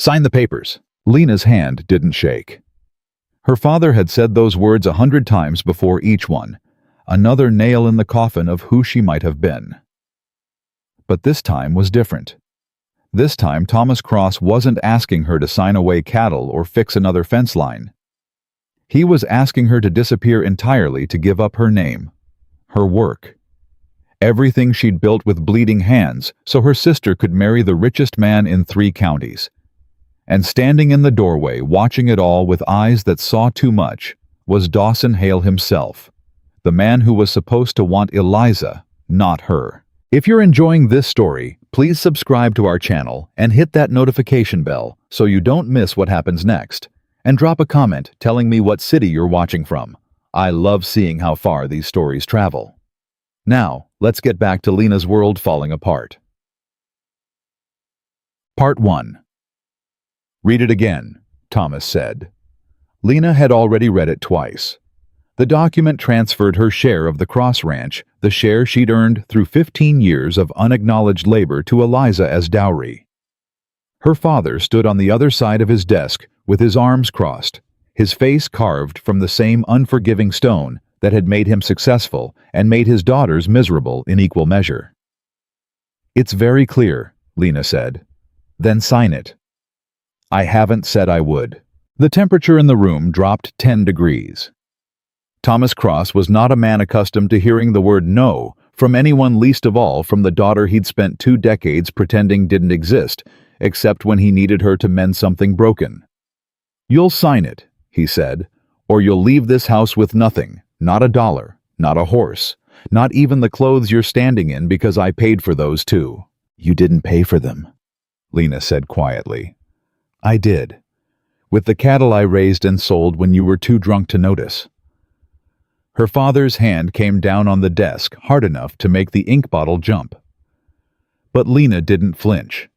Sign the papers." Lena's hand didn't shake. Her father had said those words 100 times before each one, another nail in the coffin of who she might have been. But this time was different. This time Thomas Cross wasn't asking her to sign away cattle or fix another fence line. He was asking her to disappear entirely, to give up her name, her work, everything she'd built with bleeding hands, so her sister could marry the richest man in 3 counties. And standing in the doorway, watching it all with eyes that saw too much, was Dawson Hale himself, the man who was supposed to want Eliza, not her. If you're enjoying this story, please subscribe to our channel and hit that notification bell so you don't miss what happens next. And drop a comment telling me what city you're watching from. I love seeing how far these stories travel. Now, let's get back to Lena's world falling apart. Part 1. "Read it again," Thomas said. Lena had already read it twice. The document transferred her share of the Cross Ranch, the share she'd earned through 15 years of unacknowledged labor, to Eliza as dowry. Her father stood on the other side of his desk with his arms crossed, his face carved from the same unforgiving stone that had made him successful and made his daughters miserable in equal measure. "It's very clear," Lena said. "Then sign it." "I haven't said I would." The temperature in the room dropped 10 degrees. Thomas Cross was not a man accustomed to hearing the word no from anyone, least of all from the daughter he'd spent 2 decades pretending didn't exist, except when he needed her to mend something broken. "You'll sign it," he said, "or you'll leave this house with nothing, not a dollar, not a horse, not even the clothes you're standing in, because I paid for those too." "You didn't pay for them," Lena said quietly. "I did. With the cattle I raised and sold when you were too drunk to notice." Her father's hand came down on the desk hard enough to make the ink bottle jump. But Lena didn't flinch.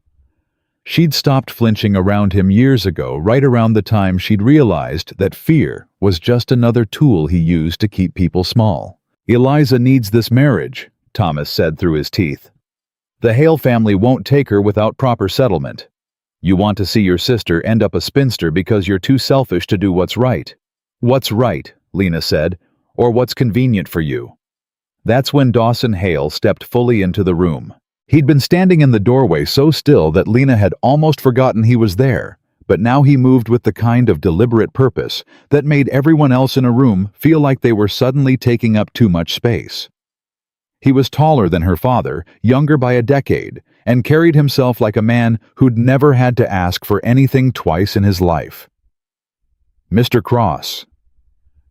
She'd stopped flinching around him years ago, right around the time she'd realized that fear was just another tool he used to keep people small. "Eliza needs this marriage," Thomas said through his teeth. "The Hale family won't take her without proper settlement. You want to see your sister end up a spinster because you're too selfish to do what's right." "What's right," Lena said, "or what's convenient for you." That's when Dawson Hale stepped fully into the room. He'd been standing in the doorway so still that Lena had almost forgotten he was there, but now he moved with the kind of deliberate purpose that made everyone else in a room feel like they were suddenly taking up too much space. He was taller than her father, younger by a decade, and carried himself like a man who'd never had to ask for anything twice in his life. "Mr. Cross,"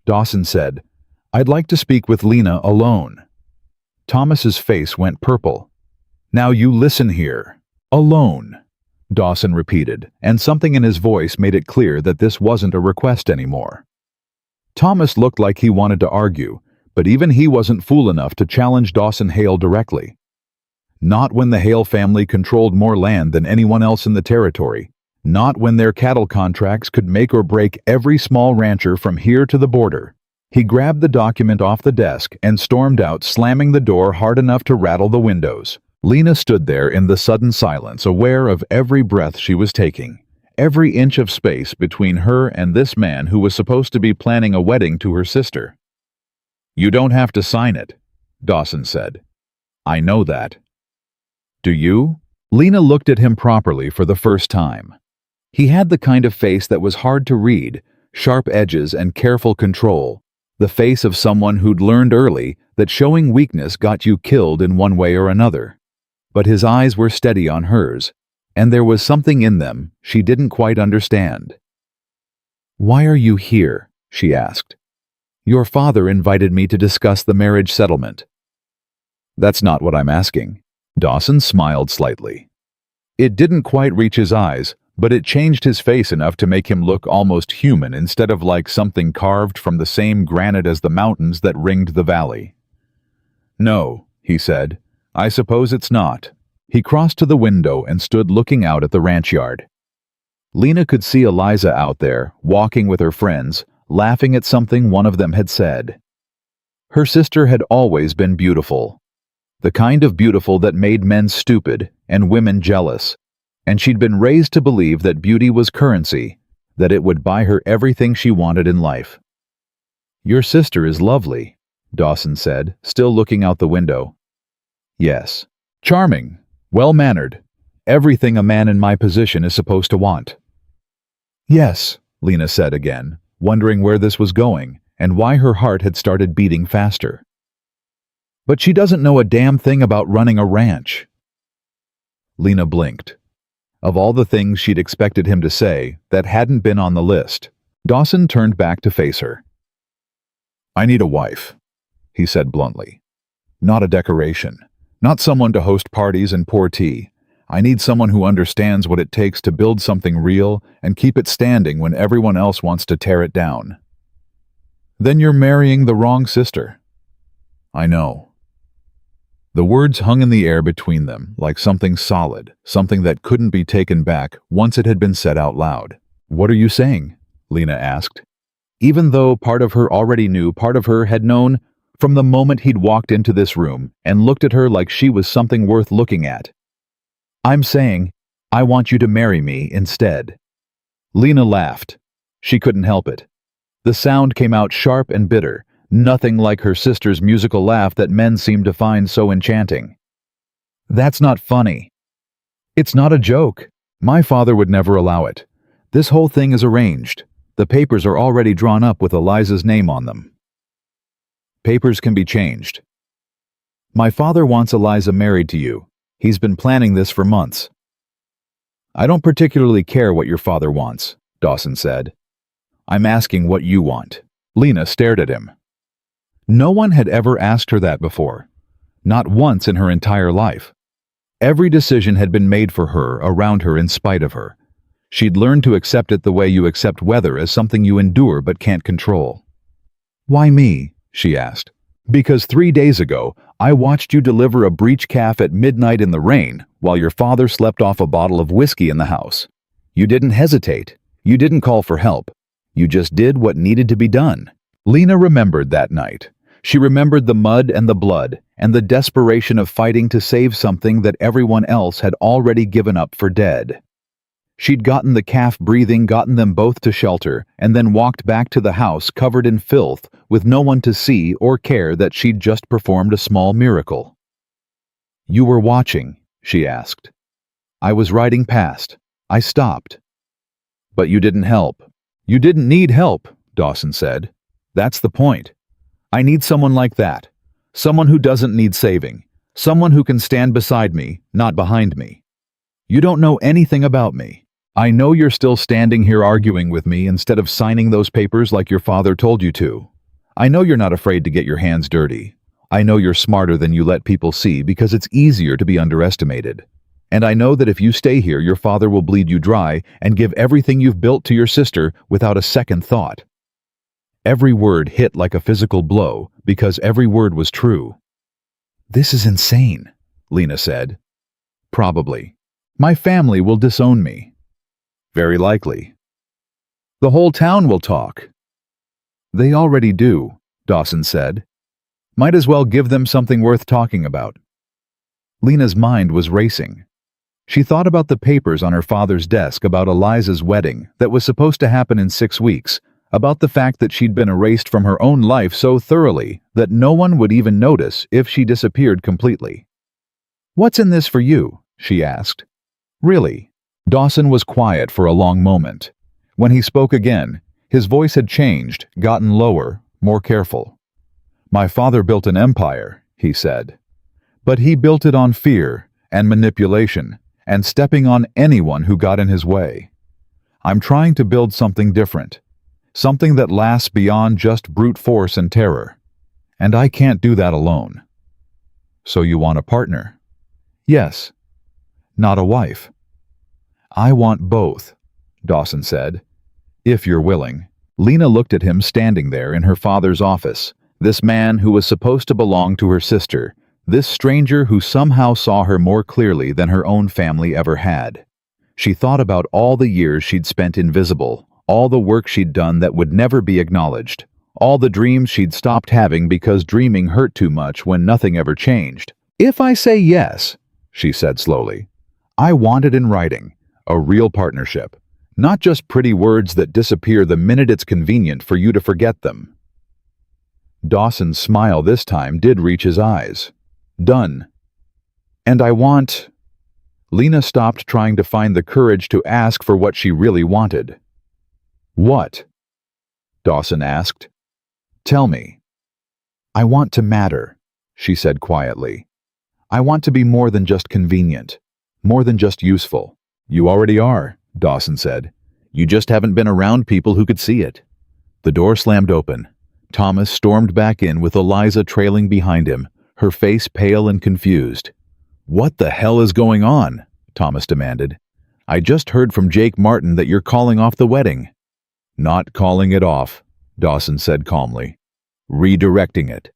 Dawson said, "I'd like to speak with Lena alone." Thomas's face went purple. "Now you listen here." "Alone," Dawson repeated, and something in his voice made it clear that this wasn't a request anymore. Thomas looked like he wanted to argue, but even he wasn't fool enough to challenge Dawson Hale directly. Not when the Hale family controlled more land than anyone else in the territory. Not when their cattle contracts could make or break every small rancher from here to the border. He grabbed the document off the desk and stormed out, slamming the door hard enough to rattle the windows. Lena stood there in the sudden silence, aware of every breath she was taking, every inch of space between her and this man who was supposed to be planning a wedding to her sister. "You don't have to sign it," Dawson said. "I know that." "Do you?" Lena looked at him properly for the first time. He had the kind of face that was hard to read, sharp edges and careful control, the face of someone who'd learned early that showing weakness got you killed in one way or another. But his eyes were steady on hers, and there was something in them she didn't quite understand. "Why are you here?" she asked. "Your father invited me to discuss the marriage settlement." "That's not what I'm asking." Dawson smiled slightly. It didn't quite reach his eyes, but it changed his face enough to make him look almost human instead of like something carved from the same granite as the mountains that ringed the valley. "No," he said, "I suppose it's not." He crossed to the window and stood looking out at the ranch yard. Lena could see Eliza out there, walking with her friends, laughing at something one of them had said. Her sister had always been beautiful. The kind of beautiful that made men stupid and women jealous. And she'd been raised to believe that beauty was currency, that it would buy her everything she wanted in life. "Your sister is lovely," Dawson said, still looking out the window. "Yes. Charming, well-mannered, everything a man in my position is supposed to want." "Yes," Lena said again, wondering where this was going and why her heart had started beating faster. "But she doesn't know a damn thing about running a ranch." Lena blinked. Of all the things she'd expected him to say that hadn't been on the list, Dawson turned back to face her. "I need a wife," he said bluntly. "Not a decoration. Not someone to host parties and pour tea. I need someone who understands what it takes to build something real and keep it standing when everyone else wants to tear it down." "Then you're marrying the wrong sister." "I know." The words hung in the air between them like something solid, something that couldn't be taken back once it had been said out loud. "What are you saying?" Lena asked. Even though part of her already knew, part of her had known from the moment he'd walked into this room and looked at her like she was something worth looking at. "I'm saying, I want you to marry me instead." Lena laughed. She couldn't help it. The sound came out sharp and bitter, nothing like her sister's musical laugh that men seemed to find so enchanting. "That's not funny. It's not a joke. My father would never allow it. This whole thing is arranged. The papers are already drawn up with Eliza's name on them." "Papers can be changed." "My father wants Eliza married to you. He's been planning this for months." "I don't particularly care what your father wants," Dawson said. "I'm asking what you want." Lena stared at him. No one had ever asked her that before. Not once in her entire life. Every decision had been made for her, around her, in spite of her. She'd learned to accept it the way you accept weather, as something you endure but can't control. "Why me?" she asked. "Because 3 days ago, I watched you deliver a breech calf at midnight in the rain while your father slept off a bottle of whiskey in the house. You didn't hesitate. You didn't call for help. You just did what needed to be done." Lena remembered that night. She remembered the mud and the blood and the desperation of fighting to save something that everyone else had already given up for dead. She'd gotten the calf breathing, gotten them both to shelter, and then walked back to the house covered in filth with no one to see or care that she'd just performed a small miracle. "You were watching?" she asked. "I was riding past. I stopped." "But you didn't help." "You didn't need help," Dawson said. "That's the point. I need someone like that. Someone who doesn't need saving. Someone who can stand beside me, not behind me. You don't know anything about me. I know you're still standing here arguing with me instead of signing those papers like your father told you to. I know you're not afraid to get your hands dirty. I know you're smarter than you let people see because it's easier to be underestimated. And I know that if you stay here, your father will bleed you dry and give everything you've built to your sister without a second thought." Every word hit like a physical blow because every word was true. "This is insane," Lena said. "Probably. My family will disown me." "Very likely." "The whole town will talk." "They already do," Dawson said. "Might as well give them something worth talking about." Lena's mind was racing. She thought about the papers on her father's desk about Eliza's wedding that was supposed to happen in 6 weeks, about the fact that she'd been erased from her own life so thoroughly that no one would even notice if she disappeared completely. "What's in this for you?" she asked. "Really?" Dawson was quiet for a long moment. When he spoke again, his voice had changed, gotten lower, more careful. "My father built an empire," he said. "But he built it on fear and manipulation and stepping on anyone who got in his way. I'm trying to build something different. Something that lasts beyond just brute force and terror. And I can't do that alone." "So you want a partner?" "Yes." "Not a wife?" "I want both," Dawson said. "If you're willing." Lena looked at him standing there in her father's office, this man who was supposed to belong to her sister, this stranger who somehow saw her more clearly than her own family ever had. She thought about all the years she'd spent invisible, all the work she'd done that would never be acknowledged, all the dreams she'd stopped having because dreaming hurt too much when nothing ever changed. "If I say yes," she said slowly, I want it in writing, a real partnership, not just pretty words that disappear the minute it's convenient for you to forget them. Dawson's smile this time did reach his eyes. Done. And I want... Lena stopped trying to find the courage to ask for what she really wanted. What? Dawson asked. Tell me. I want to matter, she said quietly. I want to be more than just convenient, more than just useful. You already are, Dawson said. You just haven't been around people who could see it. The door slammed open. Thomas stormed back in with Eliza trailing behind him, her face pale and confused. What the hell is going on? Thomas demanded. I just heard from Jake Martin that you're calling off the wedding. Not calling it off, Dawson said calmly. Redirecting it.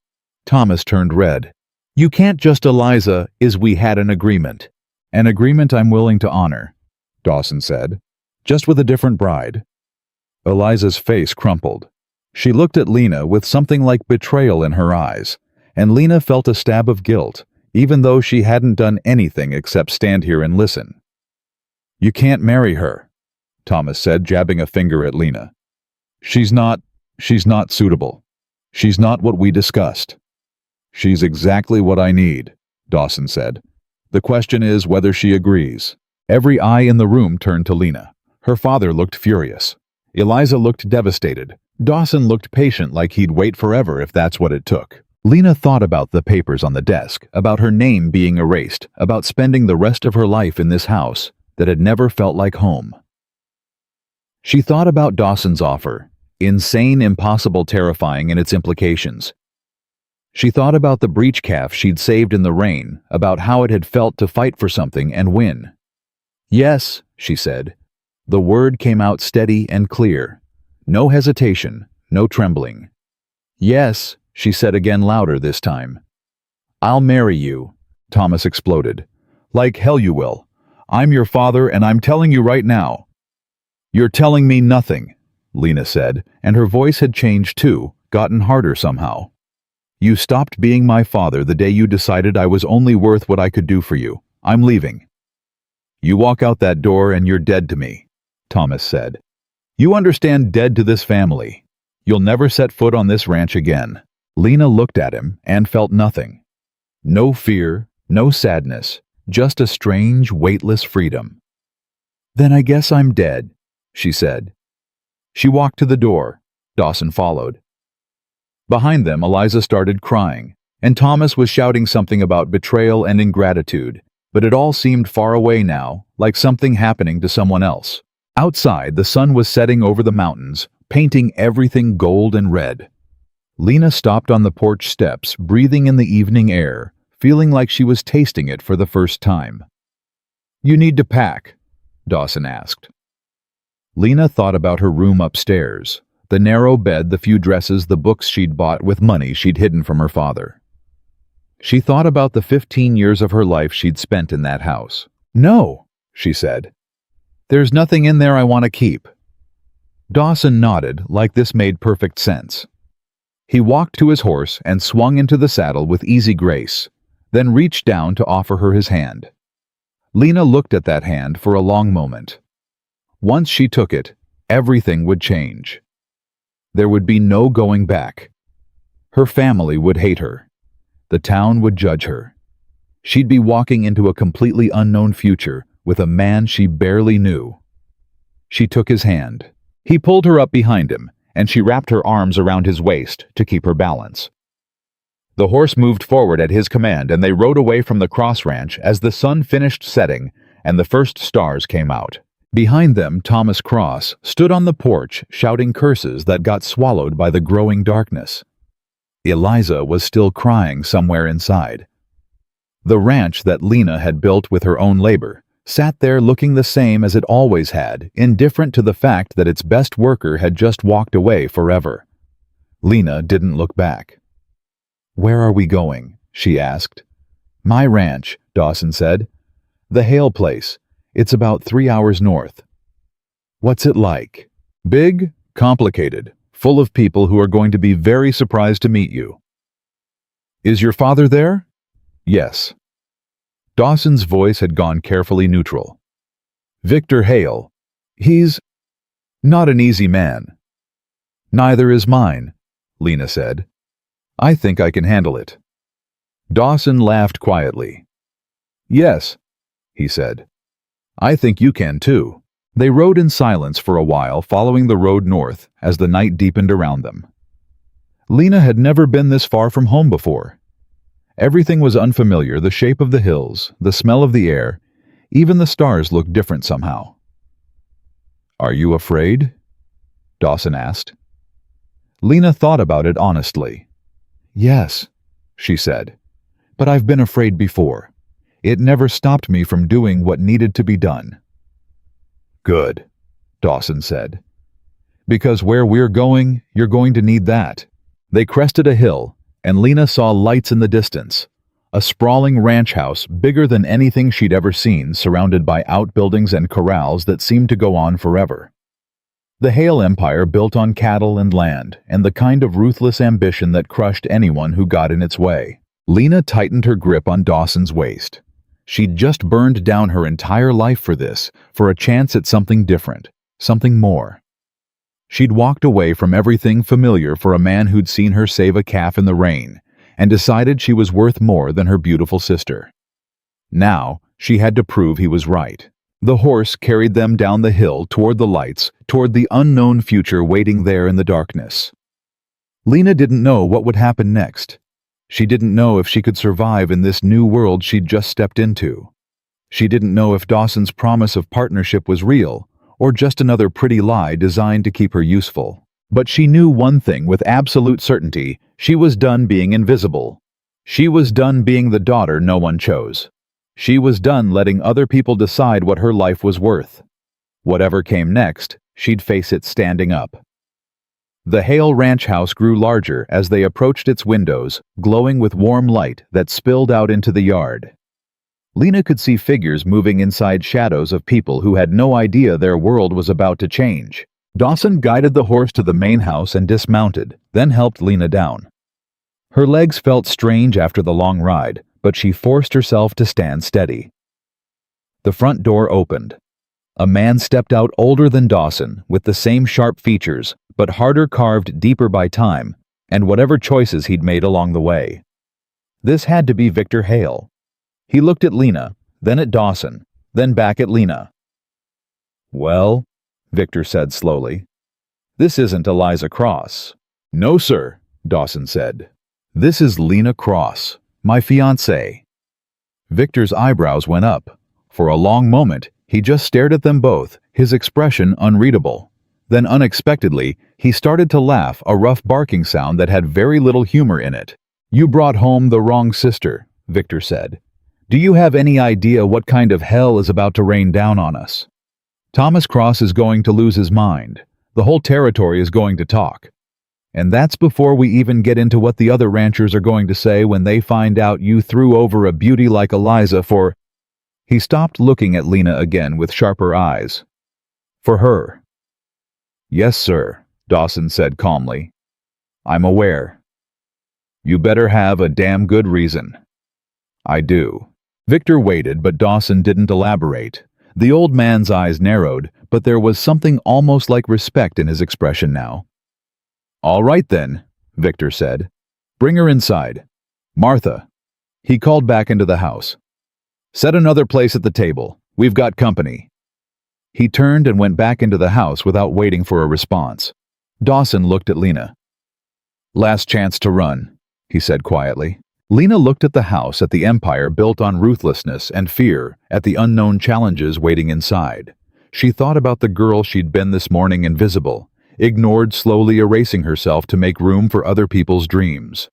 Thomas turned red. You can't just, Eliza, we had an agreement. An agreement I'm willing to honor, Dawson said. Just with a different bride. Eliza's face crumpled. She looked at Lena with something like betrayal in her eyes, and Lena felt a stab of guilt, even though she hadn't done anything except stand here and listen. You can't marry her, Thomas said, jabbing a finger at Lena. She's not suitable. She's not what we discussed. She's exactly what I need, Dawson said. The question is whether she agrees. Every eye in the room turned to Lena. Her father looked furious. Eliza looked devastated. Dawson looked patient, like he'd wait forever if that's what it took. Lena thought about the papers on the desk, about her name being erased, about spending the rest of her life in this house that had never felt like home. She thought about Dawson's offer, insane, impossible, terrifying in its implications. She thought about the breech calf she'd saved in the rain, about how it had felt to fight for something and win. Yes, she said. The word came out steady and clear. No hesitation, no trembling. Yes, she said again, louder this time. I'll marry you, Thomas exploded. Like hell you will. I'm your father and I'm telling you right now. You're telling me nothing, Lena said, and her voice had changed too, gotten harder somehow. You stopped being my father the day you decided I was only worth what I could do for you. I'm leaving. You walk out that door and you're dead to me, Thomas said. You understand, dead to this family. You'll never set foot on this ranch again. Lena looked at him and felt nothing. No fear, no sadness, just a strange, weightless freedom. Then I guess I'm dead, she said. She walked to the door. Dawson followed. Behind them, Eliza started crying, and Thomas was shouting something about betrayal and ingratitude, but it all seemed far away now, like something happening to someone else. Outside, the sun was setting over the mountains, painting everything gold and red. Lena stopped on the porch steps, breathing in the evening air, feeling like she was tasting it for the first time. You need to pack, Dawson asked. Lena thought about her room upstairs, the narrow bed, the few dresses, the books she'd bought with money she'd hidden from her father. She thought about the 15 years of her life she'd spent in that house. No, she said. There's nothing in there I want to keep. Dawson nodded, like this made perfect sense. He walked to his horse and swung into the saddle with easy grace, then reached down to offer her his hand. Lena looked at that hand for a long moment. Once she took it, everything would change. There would be no going back. Her family would hate her. The town would judge her. She'd be walking into a completely unknown future with a man she barely knew. She took his hand. He pulled her up behind him, and she wrapped her arms around his waist to keep her balance. The horse moved forward at his command, and they rode away from the cross ranch as the sun finished setting and the first stars came out. Behind them, Thomas Cross stood on the porch shouting curses that got swallowed by the growing darkness. Eliza was still crying somewhere inside. The ranch that Lena had built with her own labor sat there looking the same as it always had, indifferent to the fact that its best worker had just walked away forever. Lena didn't look back. Where are we going? She asked. My ranch, Dawson said. The Hale place. It's about 3 hours north. What's it like? Big, complicated, full of people who are going to be very surprised to meet you. Is your father there? Yes. Dawson's voice had gone carefully neutral. Victor Hale. He's not an easy man. Neither is mine, Lena said. I think I can handle it. Dawson laughed quietly. Yes, he said. I think you can too. They rode in silence for a while, following the road north as the night deepened around them. Lena had never been this far from home before. Everything was unfamiliar, the shape of the hills, the smell of the air, even the stars looked different somehow. Are you afraid? Dawson asked. Lena thought about it honestly. Yes, she said, but I've been afraid before. It never stopped me from doing what needed to be done. Good, Dawson said. Because where we're going, you're going to need that. They crested a hill, and Lena saw lights in the distance. A sprawling ranch house, bigger than anything she'd ever seen, surrounded by outbuildings and corrals that seemed to go on forever. The Hale Empire built on cattle and land, and the kind of ruthless ambition that crushed anyone who got in its way. Lena tightened her grip on Dawson's waist. She'd just burned down her entire life for this, for a chance at something different, something more. She'd walked away from everything familiar for a man who'd seen her save a calf in the rain, and decided she was worth more than her beautiful sister. Now, she had to prove he was right. The horse carried them down the hill toward the lights, toward the unknown future waiting there in the darkness. Lena didn't know what would happen next. She didn't know if she could survive in this new world she'd just stepped into. She didn't know if Dawson's promise of partnership was real, or just another pretty lie designed to keep her useful. But she knew one thing with absolute certainty: she was done being invisible. She was done being the daughter no one chose. She was done letting other people decide what her life was worth. Whatever came next, she'd face it standing up. The Hale ranch house grew larger as they approached its windows, glowing with warm light that spilled out into the yard. Lena could see figures moving inside shadows of people who had no idea their world was about to change. Dawson guided the horse to the main house and dismounted, then helped Lena down. Her legs felt strange after the long ride, but she forced herself to stand steady. The front door opened. A man stepped out, older than Dawson, with the same sharp features, but harder carved deeper by time, and whatever choices he'd made along the way. This had to be Victor Hale. He looked at Lena, then at Dawson, then back at Lena. Well, Victor said slowly, this isn't Eliza Cross. No, sir, Dawson said. This is Lena Cross, my fiancée. Victor's eyebrows went up. For a long moment, he just stared at them both, his expression unreadable. Then unexpectedly, he started to laugh, a rough barking sound that had very little humor in it. You brought home the wrong sister, Victor said. Do you have any idea what kind of hell is about to rain down on us? Thomas Cross is going to lose his mind. The whole territory is going to talk. And that's before we even get into what the other ranchers are going to say when they find out you threw over a beauty like Eliza for... He stopped, looking at Lena again with sharper eyes. For her. Yes, sir, Dawson said calmly. I'm aware. You better have a damn good reason. I do. Victor waited, but Dawson didn't elaborate. The old man's eyes narrowed, but there was something almost like respect in his expression now. All right then, Victor said. Bring her inside. Martha. He called back into the house. Set another place at the table. We've got company. He turned and went back into the house without waiting for a response. Dawson looked at Lena. Last chance to run, he said quietly. Lena looked at the house, at the empire built on ruthlessness and fear, at the unknown challenges waiting inside. She thought about the girl she'd been this morning, invisible, ignored, slowly erasing herself to make room for other people's dreams.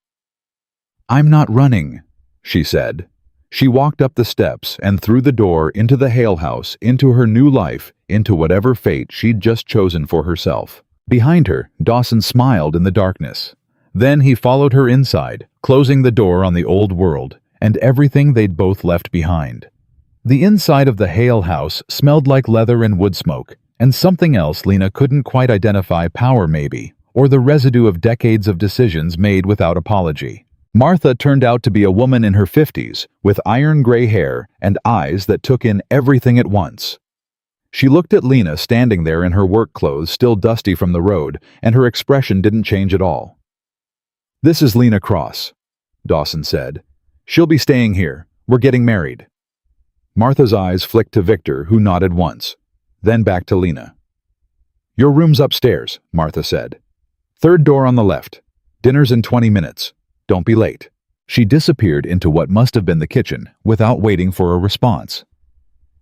I'm not running, she said. She walked up the steps and through the door into the Hale house, into her new life, into whatever fate she'd just chosen for herself. Behind her, Dawson smiled in the darkness. Then he followed her inside, closing the door on the old world and everything they'd both left behind. The inside of the Hale house smelled like leather and wood smoke, and something else Lena couldn't quite identify, power maybe, or the residue of decades of decisions made without apology. Martha turned out to be a woman in her 50s, with iron-gray hair and eyes that took in everything at once. She looked at Lena standing there in her work clothes, still dusty from the road, and her expression didn't change at all. "This is Lena Cross," Dawson said. "She'll be staying here. We're getting married." Martha's eyes flicked to Victor, who nodded once, then back to Lena. "Your room's upstairs," Martha said. "Third door on the left. Dinner's in 20 minutes. Don't be late." She disappeared into what must have been the kitchen, without waiting for a response.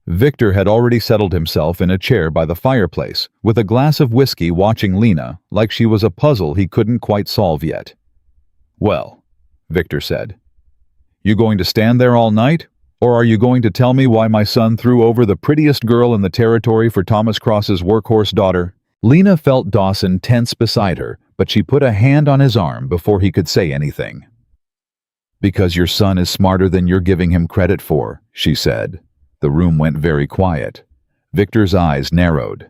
Victor had already settled himself in a chair by the fireplace, with a glass of whiskey, watching Lena like she was a puzzle he couldn't quite solve yet. "Well," Victor said, "you going to stand there all night, or are you going to tell me why my son threw over the prettiest girl in the territory for Thomas Cross's workhorse daughter?" Lena felt Dawson tense beside her, but she put a hand on his arm before he could say anything. "Because your son is smarter than you're giving him credit for," she said. The room went very quiet. Victor's eyes narrowed.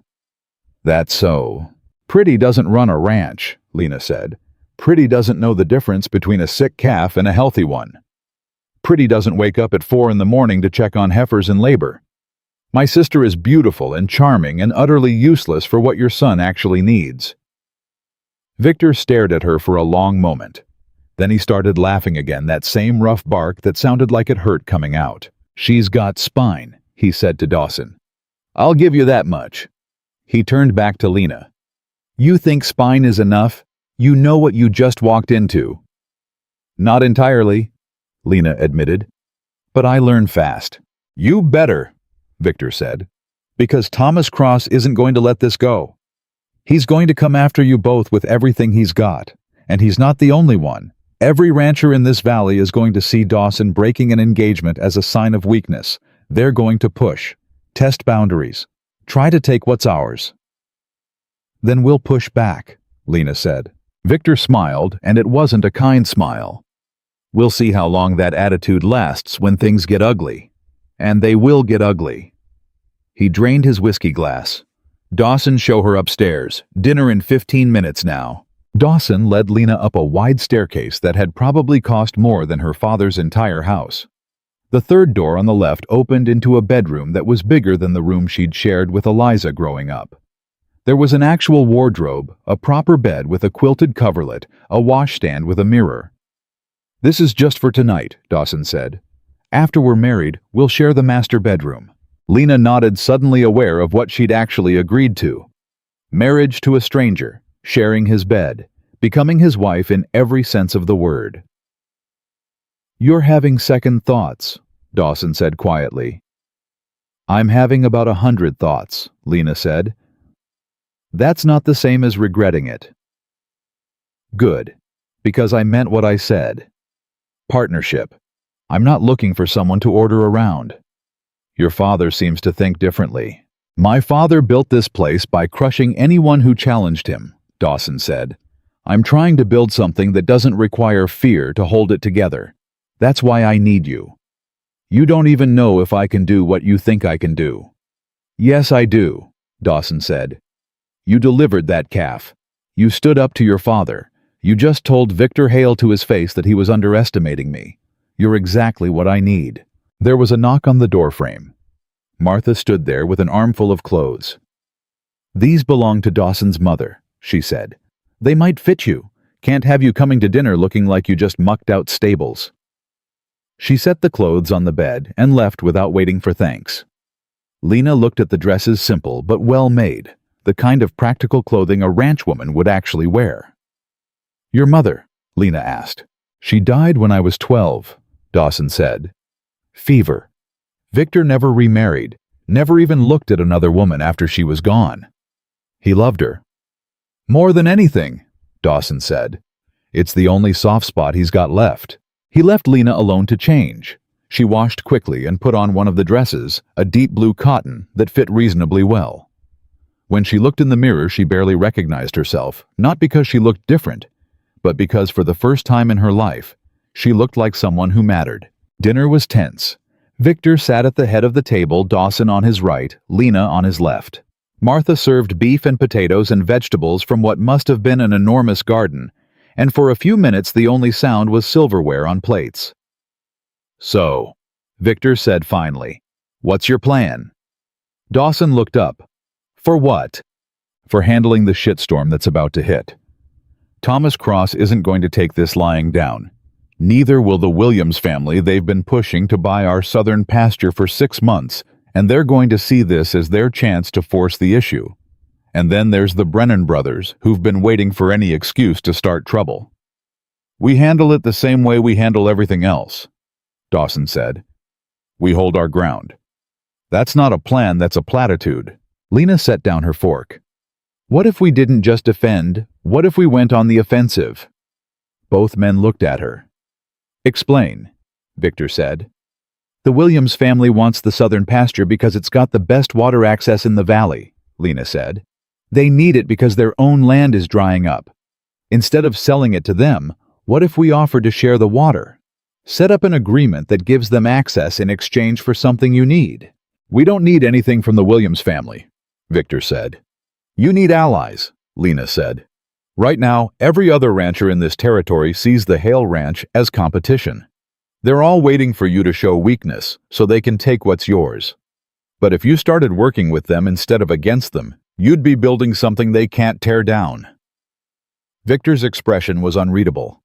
"That's so. Pretty doesn't run a ranch," Lena said. "Pretty doesn't know the difference between a sick calf and a healthy one. Pretty doesn't wake up at 4 in the morning to check on heifers in labor. My sister is beautiful and charming and utterly useless for what your son actually needs." Victor stared at her for a long moment. Then he started laughing again, that same rough bark that sounded like it hurt coming out. "She's got spine," he said to Dawson. "I'll give you that much." He turned back to Lena. "You think spine is enough? You know what you just walked into." "Not entirely," Lena admitted. "But I learn fast." "You better," Victor said, "because Thomas Cross isn't going to let this go. He's going to come after you both with everything he's got, and he's not the only one. Every rancher in this valley is going to see Dawson breaking an engagement as a sign of weakness. They're going to push, test boundaries, try to take what's ours." "Then we'll push back," Lena said. Victor smiled, and it wasn't a kind smile. "We'll see how long that attitude lasts when things get ugly. And they will get ugly." He drained his whiskey glass. "Dawson, show her upstairs. Dinner in 15 minutes now." Dawson led Lena up a wide staircase that had probably cost more than her father's entire house. The third door on the left opened into a bedroom that was bigger than the room she'd shared with Eliza growing up. There was an actual wardrobe, a proper bed with a quilted coverlet, a washstand with a mirror. "This is just for tonight," Dawson said. "After we're married, we'll share the master bedroom." Lena nodded, suddenly aware of what she'd actually agreed to. Marriage to a stranger, sharing his bed, becoming his wife in every sense of the word. "You're having second thoughts," Dawson said quietly. "I'm having about 100 thoughts," Lena said. "That's not the same as regretting it." "Good, because I meant what I said. Partnership. I'm not looking for someone to order around. Your father seems to think differently." "My father built this place by crushing anyone who challenged him," Dawson said. "I'm trying to build something that doesn't require fear to hold it together. That's why I need you. You don't even know if I can do what you think I can do." "Yes, I do," Dawson said. "You delivered that calf. You stood up to your father. You just told Victor Hale to his face that he was underestimating me. You're exactly what I need." There was a knock on the doorframe. Martha stood there with an armful of clothes. "These belong to Dawson's mother," she said. "They might fit you. Can't have you coming to dinner looking like you just mucked out stables." She set the clothes on the bed and left without waiting for thanks. Lena looked at the dresses, simple but well made, the kind of practical clothing a ranchwoman would actually wear. "Your mother?" Lena asked. "She died when I was 12, Dawson said. "Fever. Victor never remarried, never even looked at another woman after she was gone. He loved her. More than anything," Dawson said. "It's the only soft spot he's got left." He left Lena alone to change. She washed quickly and put on one of the dresses, a deep blue cotton that fit reasonably well. When she looked in the mirror, she barely recognized herself, not because she looked different, but because for the first time in her life, she looked like someone who mattered. Dinner was tense. Victor sat at the head of the table, Dawson on his right, Lena on his left. Martha served beef and potatoes and vegetables from what must have been an enormous garden, and for a few minutes the only sound was silverware on plates. "So," Victor said finally, "what's your plan?" Dawson looked up. "For what?" "For handling the shitstorm that's about to hit. Thomas Cross isn't going to take this lying down. Neither will the Williams family. They've been pushing to buy our southern pasture for 6 months, and they're going to see this as their chance to force the issue. And then there's the Brennan brothers, who've been waiting for any excuse to start trouble. We handle it the same way we handle everything else," Dawson said. "We hold our ground." "That's not a plan, that's a platitude." Lena set down her fork. "What if we didn't just defend? What if we went on the offensive?" Both men looked at her. "Explain," Victor said. "The Williams family wants the southern pasture because it's got the best water access in the valley," Lena said. "They need it because their own land is drying up. Instead of selling it to them, what if we offered to share the water? Set up an agreement that gives them access in exchange for something you need." "We don't need anything from the Williams family," Victor said. "You need allies," Lena said. "Right now, every other rancher in this territory sees the Hale Ranch as competition. They're all waiting for you to show weakness so they can take what's yours. But if you started working with them instead of against them, you'd be building something they can't tear down." Victor's expression was unreadable.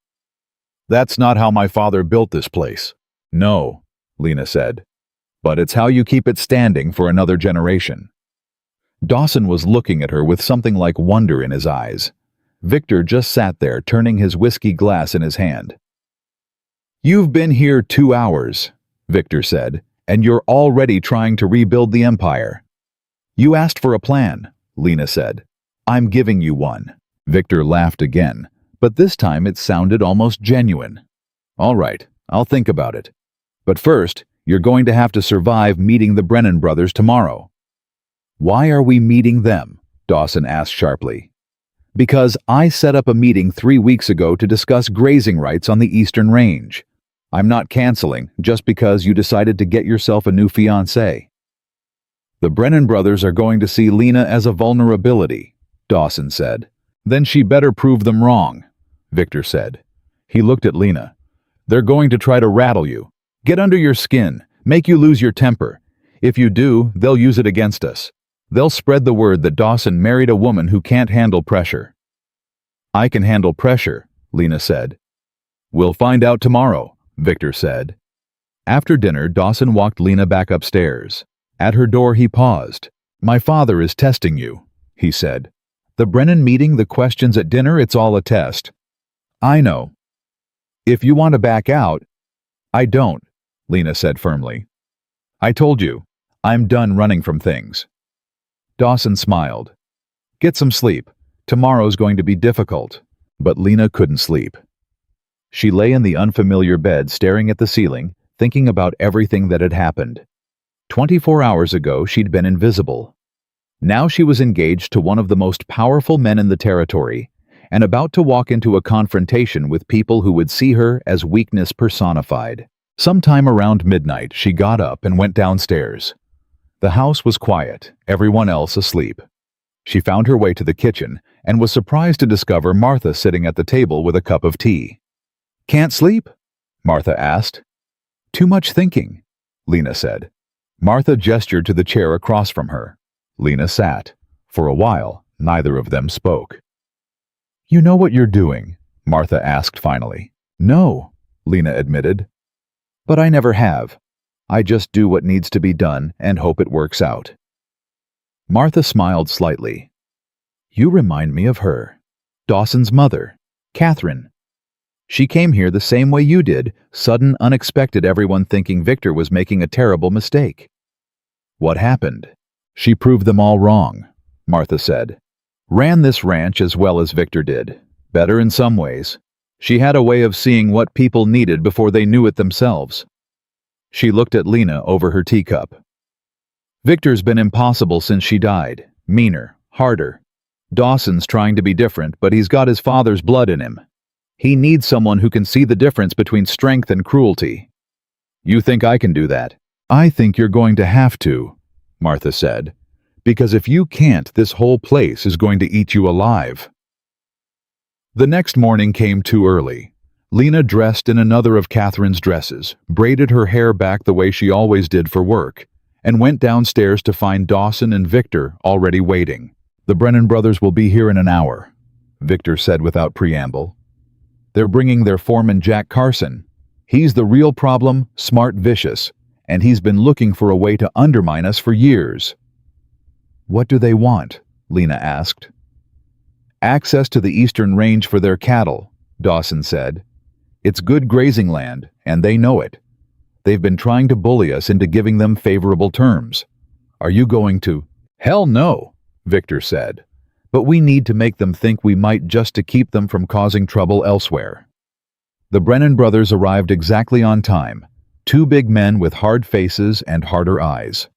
"That's not how my father built this place." "No," Lena said. "But it's how you keep it standing for another generation." Dawson was looking at her with something like wonder in his eyes. Victor just sat there, turning his whiskey glass in his hand. "You've been here 2 hours," Victor said, "and you're already trying to rebuild the empire." "You asked for a plan," Lena said. "I'm giving you one." Victor laughed again, but this time it sounded almost genuine. "All right, I'll think about it. But first, you're going to have to survive meeting the Brennan brothers tomorrow." "Why are we meeting them?" Dawson asked sharply. "Because I set up a meeting 3 weeks ago to discuss grazing rights on the Eastern Range. I'm not canceling just because you decided to get yourself a new fiancé." "The Brennan brothers are going to see Lena as a vulnerability," Dawson said. "Then she better prove them wrong," Victor said. He looked at Lena. "They're going to try to rattle you, get under your skin, make you lose your temper. If you do, they'll use it against us. They'll spread the word that Dawson married a woman who can't handle pressure." "I can handle pressure," Lena said. "We'll find out tomorrow," Victor said. After dinner, Dawson walked Lena back upstairs. At her door he paused. "My father is testing you," he said. "The Brennan meeting, the questions at dinner, it's all a test." "I know." "If you want to back out—" "I don't," Lena said firmly. "I told you, I'm done running from things." Dawson smiled. "Get some sleep. Tomorrow's going to be difficult." But Lena couldn't sleep. She lay in the unfamiliar bed staring at the ceiling, thinking about everything that had happened. 24 hours ago, she'd been invisible. Now she was engaged to one of the most powerful men in the territory, and about to walk into a confrontation with people who would see her as weakness personified. Sometime around midnight, she got up and went downstairs. The house was quiet, everyone else asleep. She found her way to the kitchen and was surprised to discover Martha sitting at the table with a cup of tea. "Can't sleep?" Martha asked. "Too much thinking," Lena said. Martha gestured to the chair across from her. Lena sat. For a while, neither of them spoke. "You know what you're doing?" Martha asked finally. "No," Lena admitted. "But I never have. I just do what needs to be done and hope it works out." Martha smiled slightly. "You remind me of her. Dawson's mother, Catherine. She came here the same way you did, sudden, unexpected, everyone thinking Victor was making a terrible mistake." "What happened?" "She proved them all wrong," Martha said. "Ran this ranch as well as Victor did. Better in some ways. She had a way of seeing what people needed before they knew it themselves." She looked at Lena over her teacup. "Victor's been impossible since she died. Meaner, harder. Dawson's trying to be different, but he's got his father's blood in him. He needs someone who can see the difference between strength and cruelty." "You think I can do that?" "I think you're going to have to," Martha said. "Because if you can't, this whole place is going to eat you alive." The next morning came too early. Lena dressed in another of Catherine's dresses, braided her hair back the way she always did for work, and went downstairs to find Dawson and Victor already waiting. "The Brennan brothers will be here in an hour," Victor said without preamble. "They're bringing their foreman Jack Carson. He's the real problem, smart, vicious, and he's been looking for a way to undermine us for years." "What do they want?" Lena asked. "Access to the eastern range for their cattle," Dawson said. "It's good grazing land, and they know it. They've been trying to bully us into giving them favorable terms. Are you going to—" "Hell no," Victor said. "But we need to make them think we might just to keep them from causing trouble elsewhere." The Brennan brothers arrived exactly on time, two big men with hard faces and harder eyes.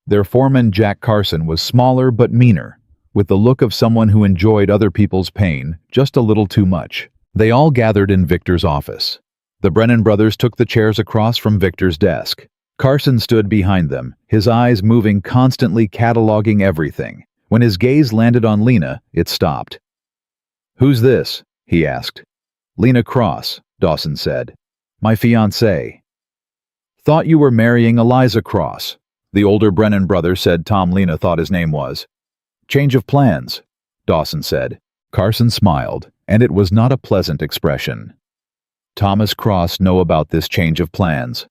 Their foreman Jack Carson was smaller but meaner, with the look of someone who enjoyed other people's pain just a little too much. They all gathered in Victor's office. The Brennan brothers took the chairs across from Victor's desk. Carson stood behind them, his eyes moving, constantly cataloging everything. When his gaze landed on Lena, it stopped. "Who's this?" he asked. "Lena Cross," Dawson said. "My fiancée." "Thought you were marrying Eliza Cross," the older Brennan brother said. Tom Lena thought his name was. "Change of plans," Dawson said. Carson smiled, and it was not a pleasant expression. "Thomas Cross know about this change of plans."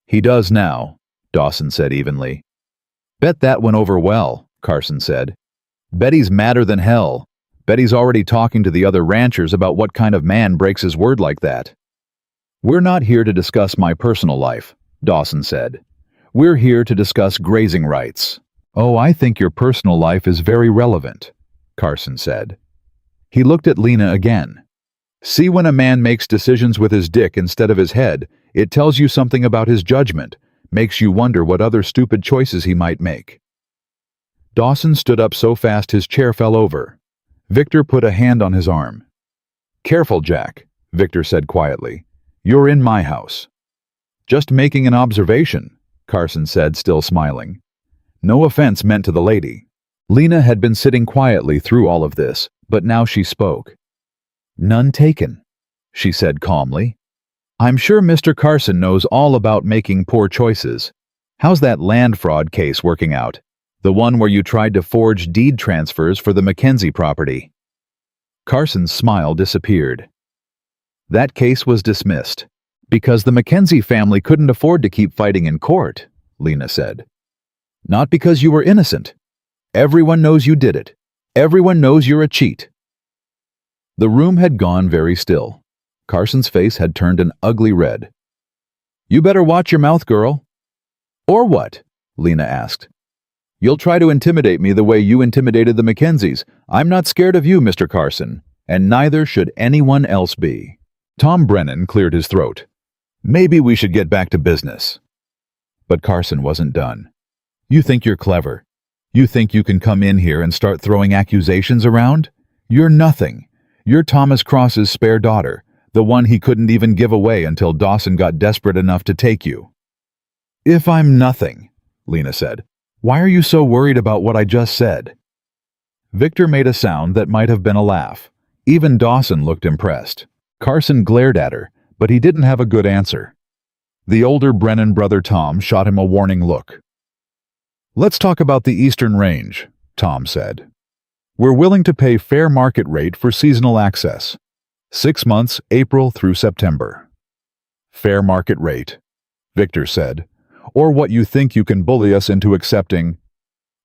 "He does now," Dawson said evenly. "Bet that went over well," Carson said. "Bet he's madder than hell. Bet he's already talking to the other ranchers about what kind of man breaks his word like that." "We're not here to discuss my personal life," Dawson said. "We're here to discuss grazing rights." "Oh, I think your personal life is very relevant," Carson said. He looked at Lena again. "See, when a man makes decisions with his dick instead of his head, it tells you something about his judgment, makes you wonder what other stupid choices he might make." Dawson stood up so fast his chair fell over. Victor put a hand on his arm. "Careful, Jack," Victor said quietly. "You're in my house." "Just making an observation," Carson said, still smiling. "No offense meant to the lady." Lena had been sitting quietly through all of this, but now she spoke. "None taken," she said calmly. "I'm sure Mr. Carson knows all about making poor choices. How's that land fraud case working out? The one where you tried to forge deed transfers for the Mackenzie property?" Carson's smile disappeared. "That case was dismissed, because the Mackenzie family couldn't afford to keep fighting in court," Lena said. "Not because you were innocent. Everyone knows you did it. Everyone knows you're a cheat." The room had gone very still. Carson's face had turned an ugly red. "You better watch your mouth, girl." "Or what?" Lena asked. "You'll try to intimidate me the way you intimidated the Mackenzies. I'm not scared of you, Mr. Carson, and neither should anyone else be." Tom Brennan cleared his throat. "Maybe we should get back to business." But Carson wasn't done. "You think you're clever? You think you can come in here and start throwing accusations around? You're nothing. You're Thomas Cross's spare daughter, the one he couldn't even give away until Dawson got desperate enough to take you." "If I'm nothing," Lena said, "why are you so worried about what I just said?" Victor made a sound that might have been a laugh. Even Dawson looked impressed. Carson glared at her, but he didn't have a good answer. The older Brennan brother Tom shot him a warning look. "Let's talk about the Eastern Range," Tom said. "We're willing to pay fair market rate for seasonal access. 6 months, April through September." "Fair market rate," Victor said. "Or what you think you can bully us into accepting."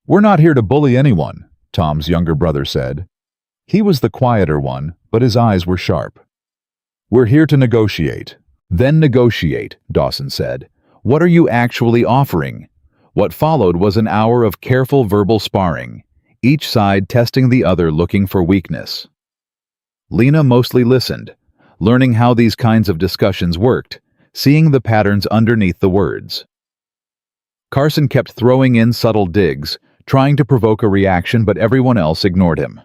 "We're not here to bully anyone," Tom's younger brother said. He was the quieter one, but his eyes were sharp. "We're here to negotiate." "Then negotiate," Dawson said. "What are you actually offering?" What followed was an hour of careful verbal sparring, each side testing the other, looking for weakness. Lena mostly listened, learning how these kinds of discussions worked, seeing the patterns underneath the words. Carson kept throwing in subtle digs, trying to provoke a reaction, but everyone else ignored him.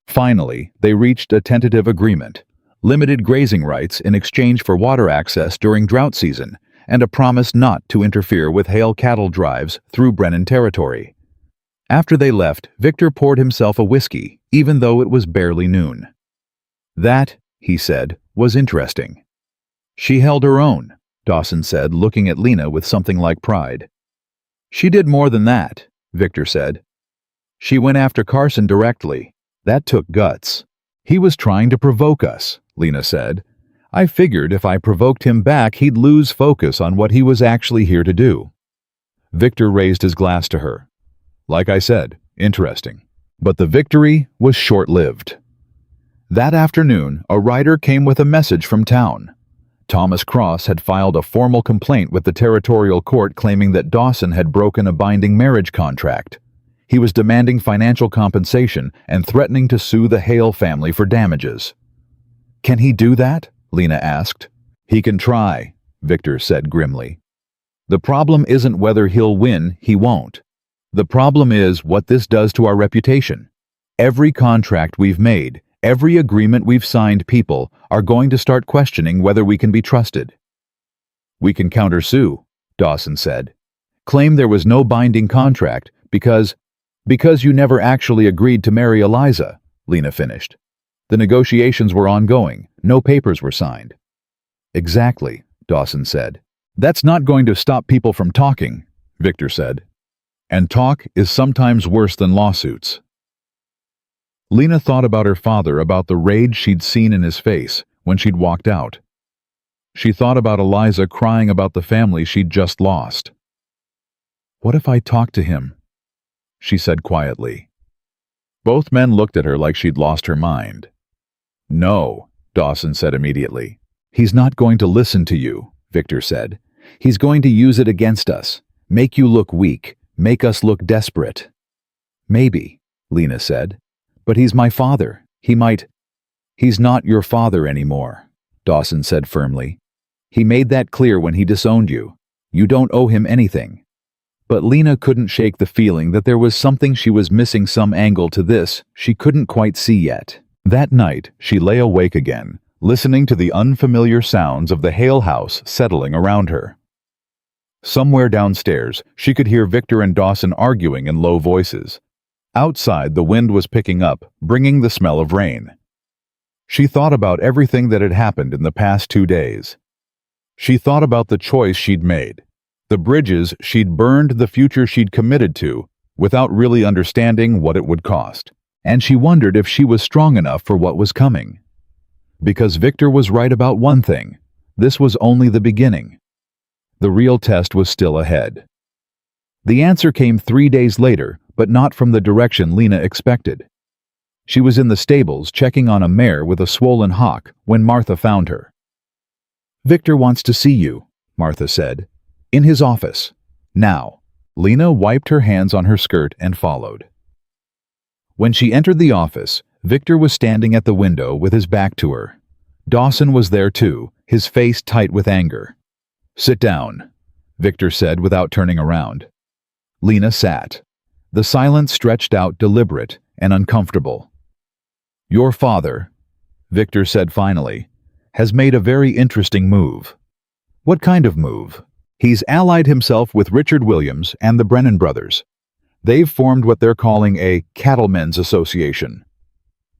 Finally, they reached a tentative agreement: limited grazing rights in exchange for water access during drought season, and a promise not to interfere with hail cattle drives through Brennan territory. After they left, Victor poured himself a whiskey, even though it was barely noon. That, he said, was interesting. She held her own, Dawson said, looking at Lena with something like pride. She did more than that, Victor said. She went after Carson directly. That took guts. He was trying to provoke us, Lena said. I figured if I provoked him back, he'd lose focus on what he was actually here to do. Victor raised his glass to her. Like I said, interesting. But the victory was short-lived. That afternoon, a writer came with a message from town. Thomas Cross had filed a formal complaint with the territorial court claiming that Dawson had broken a binding marriage contract. He was demanding financial compensation and threatening to sue the Hale family for damages. Can he do that? Lena asked. He can try, Victor said grimly. The problem isn't whether he'll win, he won't. The problem is what this does to our reputation. Every contract we've made, every agreement we've signed, people are going to start questioning whether we can be trusted. We can countersue, Dawson said. Claim there was no binding contract because you never actually agreed to marry Eliza, Lena finished. The negotiations were ongoing. No papers were signed. Exactly, Dawson said. That's not going to stop people from talking, Victor said. And talk is sometimes worse than lawsuits. Lena thought about her father, about the rage she'd seen in his face when she'd walked out. She thought about Eliza crying about the family she'd just lost. What if I talked to him? She said quietly. Both men looked at her like she'd lost her mind. No, Dawson said immediately. He's not going to listen to you, Victor said. He's going to use it against us, make you look weak, make us look desperate. Maybe, Lena said. But he's my father. He might... He's not your father anymore, Dawson said firmly. He made that clear when he disowned you. You don't owe him anything. But Lena couldn't shake the feeling that there was something she was missing, some angle to this she couldn't quite see yet. That night, she lay awake again, listening to the unfamiliar sounds of the Hale house settling around her. Somewhere downstairs, she could hear Victor and Dawson arguing in low voices. Outside, the wind was picking up, bringing the smell of rain. She thought about everything that had happened in the past 2 days. She thought about the choice she'd made, the bridges she'd burned, the future she'd committed to, without really understanding what it would cost. And she wondered if she was strong enough for what was coming. Because Victor was right about one thing. This was only the beginning. The real test was still ahead. The answer came 3 days later, but not from the direction Lena expected. She was in the stables checking on a mare with a swollen hock when Martha found her. Victor wants to see you, Martha said. In his office. Now. Lena wiped her hands on her skirt and followed. When she entered the office, Victor was standing at the window with his back to her. Dawson was there too, his face tight with anger. Sit down, Victor said without turning around. Lena sat. The silence stretched out, deliberate and uncomfortable. Your father, Victor said finally, has made a very interesting move. What kind of move? He's allied himself with Richard Williams and the Brennan brothers. They've formed what they're calling a cattlemen's association.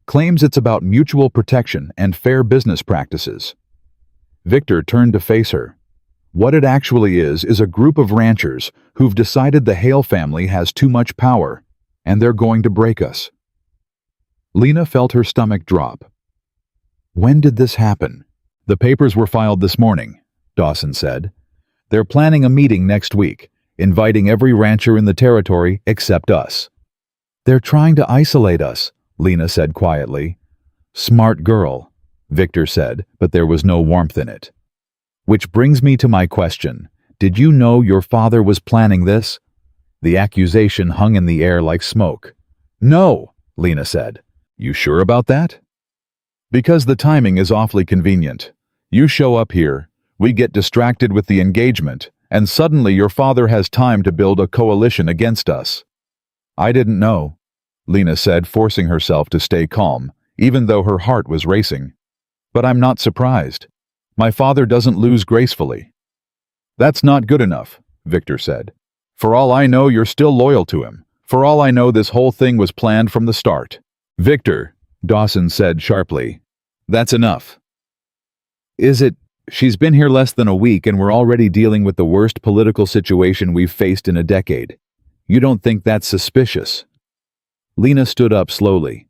Claims it's about mutual protection and fair business practices. Victor turned to face her. What it actually is a group of ranchers who've decided the Hale family has too much power, and they're going to break us. Lena felt her stomach drop. When did this happen? The papers were filed this morning, Dawson said. They're planning a meeting next week, inviting every rancher in the territory except us. They're trying to isolate us, Lena said quietly. Smart girl, Victor said, but there was no warmth in it. Which brings me to my question. Did you know your father was planning this? The accusation hung in the air like smoke. No, Lena said. You sure about that? Because the timing is awfully convenient. You show up here, we get distracted with the engagement, and suddenly your father has time to build a coalition against us. I didn't know, Lena said, forcing herself to stay calm, even though her heart was racing. But I'm not surprised. My father doesn't lose gracefully. That's not good enough, Victor said. For all I know, you're still loyal to him. For all I know, this whole thing was planned from the start. Victor, Dawson said sharply, That's enough. Is it? She's been here less than a week and we're already dealing with the worst political situation we've faced in a decade. You don't think that's suspicious? Lena stood up slowly.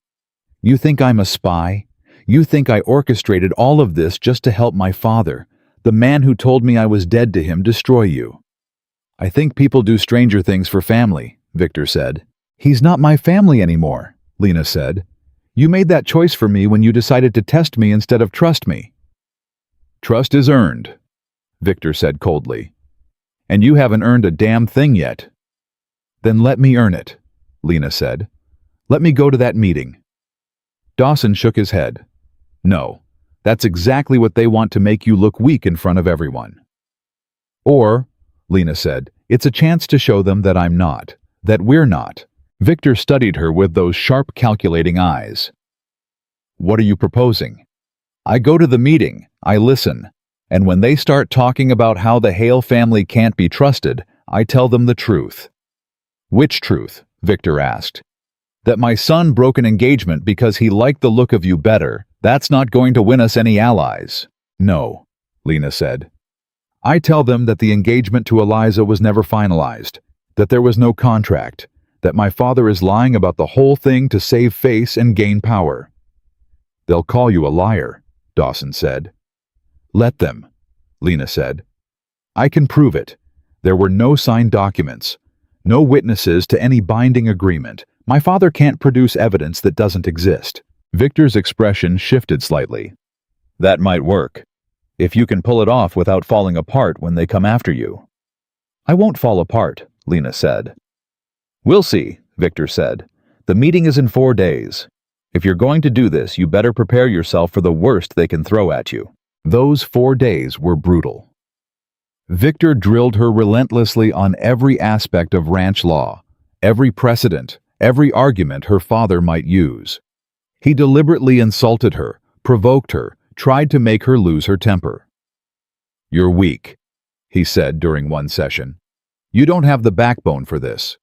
You think I'm a spy? You think I orchestrated all of this just to help my father, the man who told me I was dead to him, destroy you? I think people do stranger things for family, Victor said. He's not my family anymore, Lena said. You made that choice for me when you decided to test me instead of trust me. Trust is earned, Victor said coldly. And you haven't earned a damn thing yet. Then let me earn it, Lena said. Let me go to that meeting. Dawson shook his head. No, that's exactly what they want, to make you look weak in front of everyone. Or, Lena said, it's a chance to show them that I'm not, that we're not. Victor studied her with those sharp, calculating eyes. What are you proposing? I go to the meeting, I listen, and when they start talking about how the Hale family can't be trusted, I tell them the truth. Which truth? Victor asked. That my son broke an engagement because he liked the look of you better. That's not going to win us any allies. No, Lena said. I tell them that the engagement to Eliza was never finalized, that there was no contract, that my father is lying about the whole thing to save face and gain power. They'll call you a liar, Dawson said. Let them, Lena said. I can prove it. There were no signed documents, no witnesses to any binding agreement. My father can't produce evidence that doesn't exist. Victor's expression shifted slightly. That might work, if you can pull it off without falling apart when they come after you. I won't fall apart, Lena said. We'll see, Victor said. The meeting is in 4 days. If you're going to do this, you better prepare yourself for the worst they can throw at you. Those 4 days were brutal. Victor drilled her relentlessly on every aspect of ranch law, every precedent, every argument her father might use. He deliberately insulted her, provoked her, tried to make her lose her temper. You're weak, he said during one session. You don't have the backbone for this.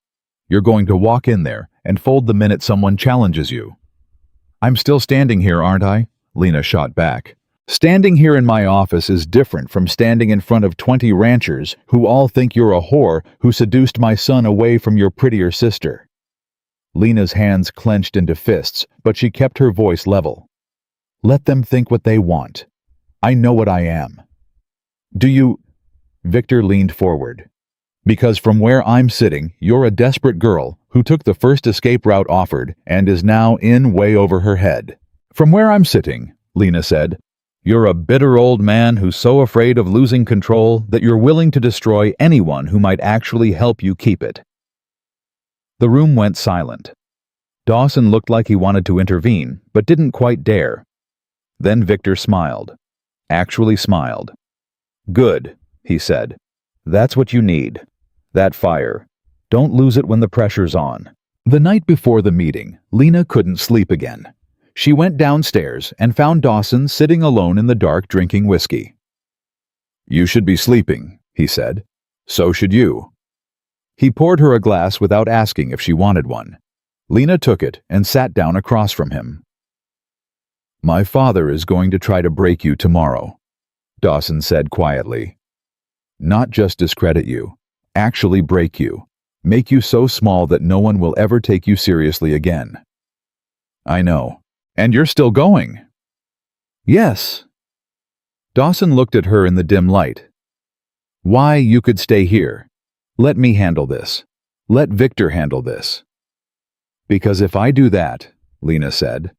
You're going to walk in there and fold the minute someone challenges you. I'm still standing here, aren't I? Lena shot back. Standing here in my office is different from standing in front of 20 ranchers who all think you're a whore who seduced my son away from your prettier sister. Lena's hands clenched into fists, but she kept her voice level. Let them think what they want. I know what I am. Do you? Victor leaned forward. Because from where I'm sitting, you're a desperate girl who took the first escape route offered and is now in way over her head. From where I'm sitting, Lena said, you're a bitter old man who's so afraid of losing control that you're willing to destroy anyone who might actually help you keep it. The room went silent. Dawson looked like he wanted to intervene, but didn't quite dare. Then Victor smiled. Actually smiled. Good, he said. That's what you need. That fire. Don't lose it when the pressure's on. The night before the meeting, Lena couldn't sleep again. She went downstairs and found Dawson sitting alone in the dark drinking whiskey. You should be sleeping, he said. So should you. He poured her a glass without asking if she wanted one. Lena took it and sat down across from him. My father is going to try to break you tomorrow, Dawson said quietly. Not just discredit you, actually break you, make you so small that no one will ever take you seriously again. I know. And you're still going? Yes. Dawson looked at her in the dim light. Why, you could stay here. Let me handle this. Let Victor handle this. Because if I do that, Lena said,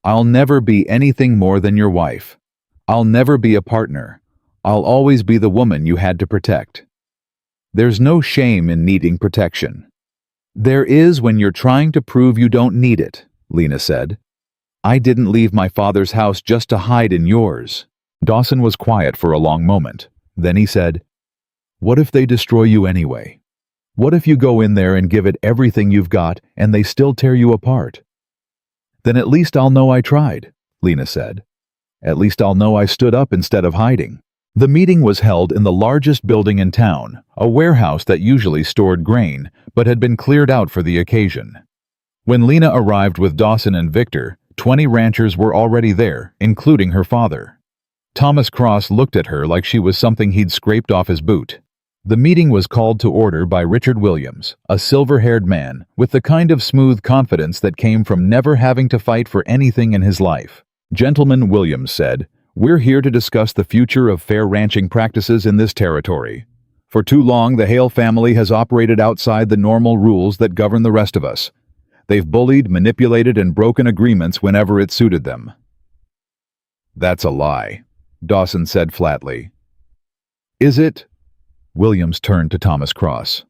I'll never be anything more than your wife. I'll never be a partner. I'll always be the woman you had to protect. There's no shame in needing protection. There is when you're trying to prove you don't need it, Lena said. I didn't leave my father's house just to hide in yours. Dawson was quiet for a long moment. Then he said, What if they destroy you anyway? What if you go in there and give it everything you've got and they still tear you apart? Then at least I'll know I tried, Lena said. At least I'll know I stood up instead of hiding. The meeting was held in the largest building in town, a warehouse that usually stored grain, but had been cleared out for the occasion. When Lena arrived with Dawson and Victor, 20 ranchers were already there, including her father. Thomas Cross looked at her like she was something he'd scraped off his boot. The meeting was called to order by Richard Williams, a silver-haired man with the kind of smooth confidence that came from never having to fight for anything in his life. "Gentleman," Williams said, "we're here to discuss the future of fair ranching practices in this territory. For too long, the Hale family has operated outside the normal rules that govern the rest of us. They've bullied, manipulated, and broken agreements whenever it suited them." "That's a lie," Dawson said flatly. "Is it?" Williams turned to Thomas Cross.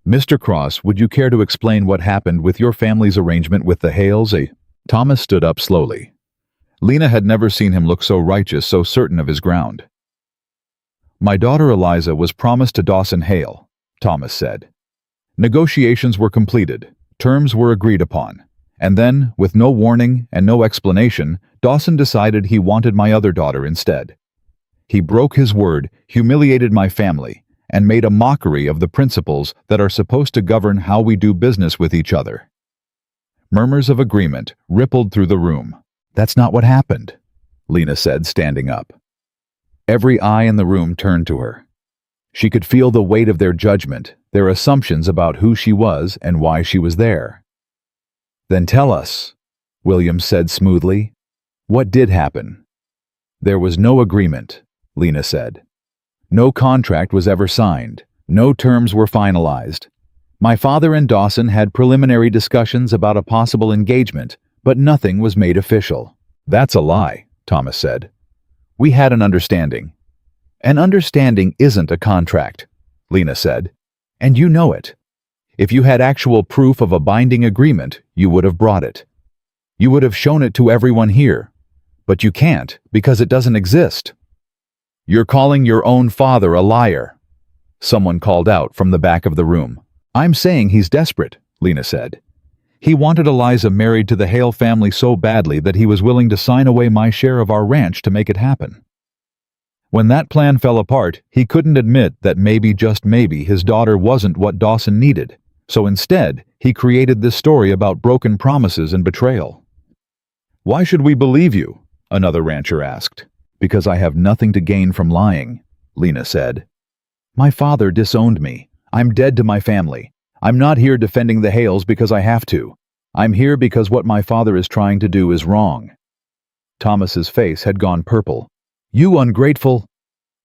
"Mr. Cross, would you care to explain what happened with your family's arrangement with the Hales?" Thomas stood up slowly. Lena had never seen him look so righteous, so certain of his ground. "My daughter Eliza was promised to Dawson Hale," Thomas said. "Negotiations were completed, terms were agreed upon, and then, with no warning and no explanation, Dawson decided he wanted my other daughter instead. He broke his word, humiliated my family, and made a mockery of the principles that are supposed to govern how we do business with each other." Murmurs of agreement rippled through the room. "That's not what happened," Lena said, standing up. Every eye in the room turned to her. She could feel the weight of their judgment, their assumptions about who she was and why she was there. "Then tell us," Williams said smoothly. "What did happen?" "There was no agreement," Lena said. "No contract was ever signed. No terms were finalized. My father and Dawson had preliminary discussions about a possible engagement, but nothing was made official." "That's a lie," Thomas said. "We had an understanding." "An understanding isn't a contract," Lena said. "And you know it. If you had actual proof of a binding agreement, you would have brought it. You would have shown it to everyone here. But you can't, because it doesn't exist." "You're calling your own father a liar," someone called out from the back of the room. "I'm saying he's desperate," Lena said. "He wanted Eliza married to the Hale family so badly that he was willing to sign away my share of our ranch to make it happen. When that plan fell apart, he couldn't admit that maybe, just maybe, his daughter wasn't what Dawson needed. So instead, he created this story about broken promises and betrayal." "Why should we believe you?" another rancher asked. "Because I have nothing to gain from lying," Lena said. "My father disowned me. I'm dead to my family. I'm not here defending the Hales because I have to. I'm here because what my father is trying to do is wrong." Thomas's face had gone purple. "You ungrateful—"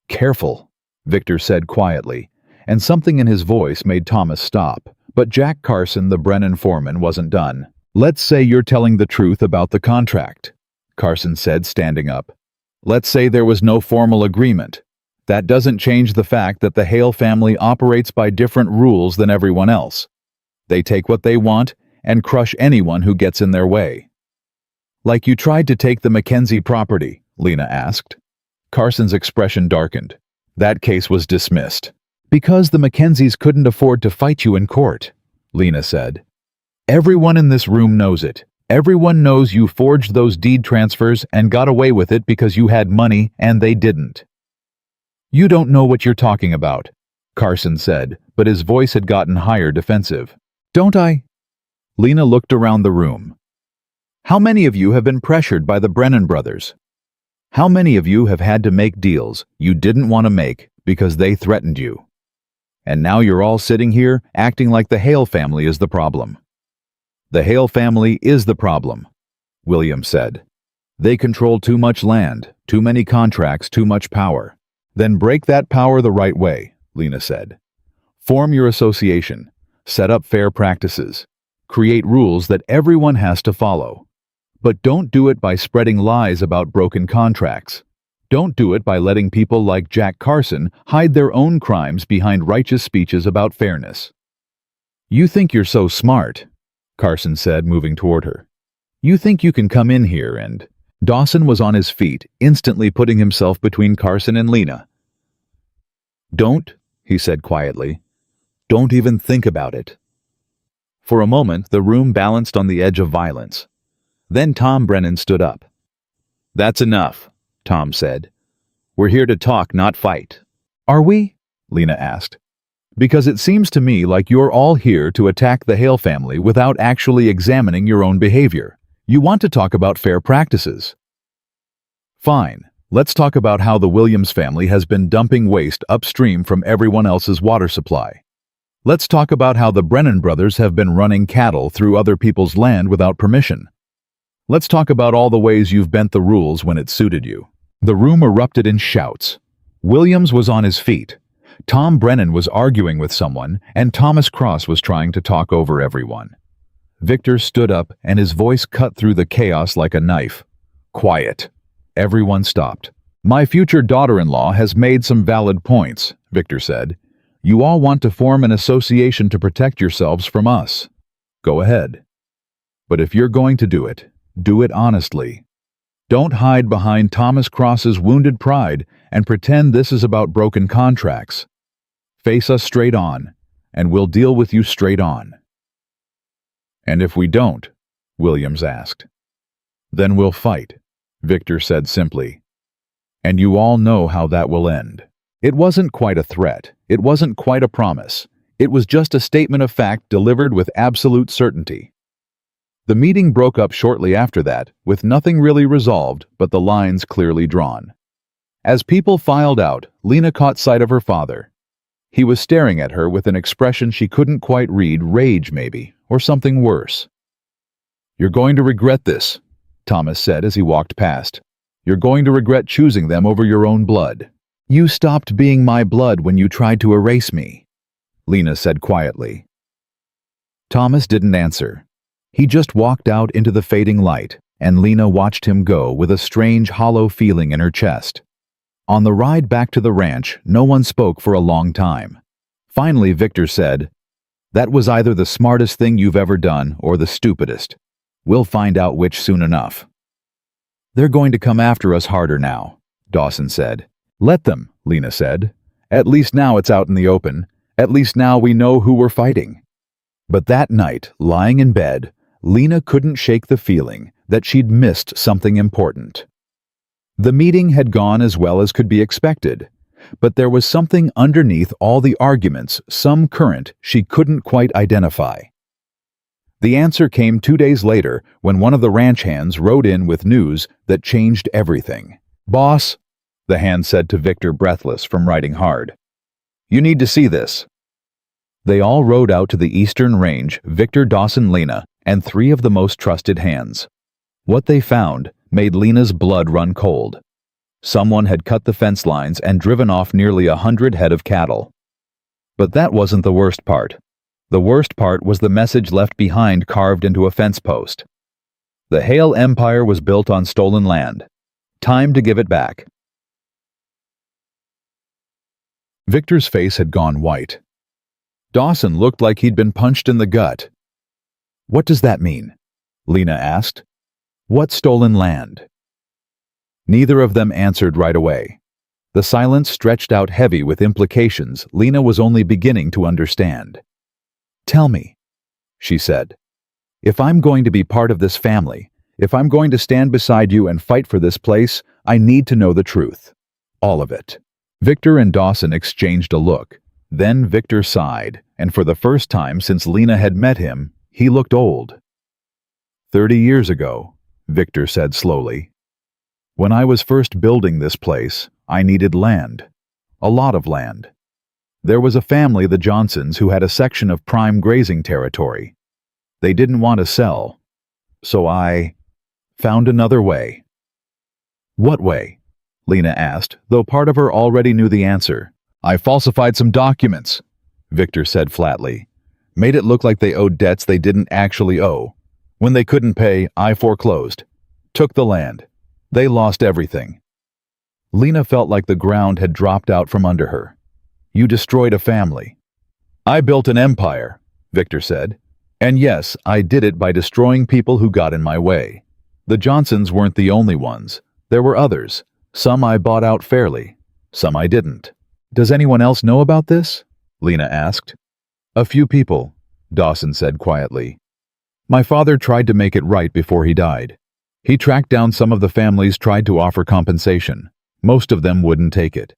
"Careful," Victor said quietly, and something in his voice made Thomas stop. But Jack Carson, the Brennan foreman, wasn't done. "Let's say you're telling the truth about the contract," Carson said, standing up. "Let's say there was no formal agreement. That doesn't change the fact that the Hale family operates by different rules than everyone else. They take what they want and crush anyone who gets in their way." "Like you tried to take the Mackenzie property?" Lena asked. Carson's expression darkened. "That case was dismissed." "Because the Mackenzies couldn't afford to fight you in court," Lena said. "Everyone in this room knows it. Everyone knows you forged those deed transfers and got away with it because you had money and they didn't." "You don't know what you're talking about," Carson said, but his voice had gotten higher, defensive. "Don't I?" Lena looked around the room. "How many of you have been pressured by the Brennan brothers? How many of you have had to make deals you didn't want to make because they threatened you? And now you're all sitting here acting like the Hale family is the problem." "The Hale family is the problem," Williams said. "They control too much land, too many contracts, too much power." "Then break that power the right way," Lena said. "Form your association, set up fair practices, create rules that everyone has to follow. But don't do it by spreading lies about broken contracts. Don't do it by letting people like Jack Carson hide their own crimes behind righteous speeches about fairness." "You think you're so smart," Carson said, moving toward her. "You think you can come in here and—" Dawson was on his feet, instantly putting himself between Carson and Lena. "Don't," he said quietly. "Don't even think about it." For a moment, the room balanced on the edge of violence. Then Tom Brennan stood up. "That's enough," Tom said. "We're here to talk, not fight." "Are we?" Lena asked. "Because it seems to me like you're all here to attack the Hale family without actually examining your own behavior. You want to talk about fair practices. Fine, let's talk about how the Williams family has been dumping waste upstream from everyone else's water supply. Let's talk about how the Brennan brothers have been running cattle through other people's land without permission. Let's talk about all the ways you've bent the rules when it suited you. The room erupted in shouts. Williams was on his feet. Tom Brennan was arguing with someone, and Thomas Cross was trying to talk over everyone. Victor stood up, and his voice cut through the chaos like a knife. Quiet. Everyone stopped. My future daughter-in-law has made some valid points, Victor said. You all want to form an association to protect yourselves from us. Go ahead. But if you're going to do it honestly. Don't hide behind Thomas Cross's wounded pride and pretend this is about broken contracts. Face us straight on, and we'll deal with you straight on. And if we don't, Williams asked. Then we'll fight, Victor said simply. And you all know how that will end. It wasn't quite a threat. It wasn't quite a promise. It was just a statement of fact delivered with absolute certainty. The meeting broke up shortly after that, with nothing really resolved but the lines clearly drawn. As people filed out, Lena caught sight of her father. He was staring at her with an expression she couldn't quite read, rage maybe, or something worse. You're going to regret this, Thomas said as he walked past. You're going to regret choosing them over your own blood. You stopped being my blood when you tried to erase me, Lena said quietly. Thomas didn't answer. He just walked out into the fading light, and Lena watched him go with a strange hollow feeling in her chest. On the ride back to the ranch, no one spoke for a long time. Finally, Victor said, "That was either the smartest thing you've ever done or the stupidest. We'll find out which soon enough." They're going to come after us harder now, Dawson said. Let them, Lena said. At least now it's out in the open. At least now we know who we're fighting. But that night, lying in bed, Lena couldn't shake the feeling that she'd missed something important. The meeting had gone as well as could be expected, but there was something underneath all the arguments, some current she couldn't quite identify. The answer came 2 days later when one of the ranch hands rode in with news that changed everything. "Boss," the hand said to Victor, breathless from riding hard. "You need to see this." They all rode out to the eastern range, Victor, Dawson, Lena, and 3 of the most trusted hands. What they found made Lena's blood run cold. Someone had cut the fence lines and driven off nearly 100 head of cattle. But that wasn't the worst part. The worst part was the message left behind carved into a fence post. The Hale Empire was built on stolen land. Time to give it back. Victor's face had gone white. Dawson looked like he'd been punched in the gut. "What does that mean?" Lena asked. "What stolen land?" Neither of them answered right away. The silence stretched out heavy with implications Lena was only beginning to understand. "Tell me," she said. "If I'm going to be part of this family, if I'm going to stand beside you and fight for this place, I need to know the truth. All of it." Victor and Dawson exchanged a look. Then Victor sighed, and for the first time since Lena had met him, he looked old. 30 years ago, Victor said slowly. "When I was first building this place, I needed land. A lot of land. There was a family, the Johnsons, who had a section of prime grazing territory. They didn't want to sell. So I found another way." "What way?" Lena asked, though part of her already knew the answer. "I falsified some documents," Victor said flatly. "Made it look like they owed debts they didn't actually owe. When they couldn't pay, I foreclosed. Took the land. They lost everything." Lena felt like the ground had dropped out from under her. "You destroyed a family." "I built an empire," Victor said. "And yes, I did it by destroying people who got in my way. The Johnsons weren't the only ones. There were others. Some I bought out fairly. Some I didn't." "Does anyone else know about this?" Lena asked. "A few people," Dawson said quietly. "My father tried to make it right before he died. He tracked down some of the families, tried to offer compensation. Most of them wouldn't take it."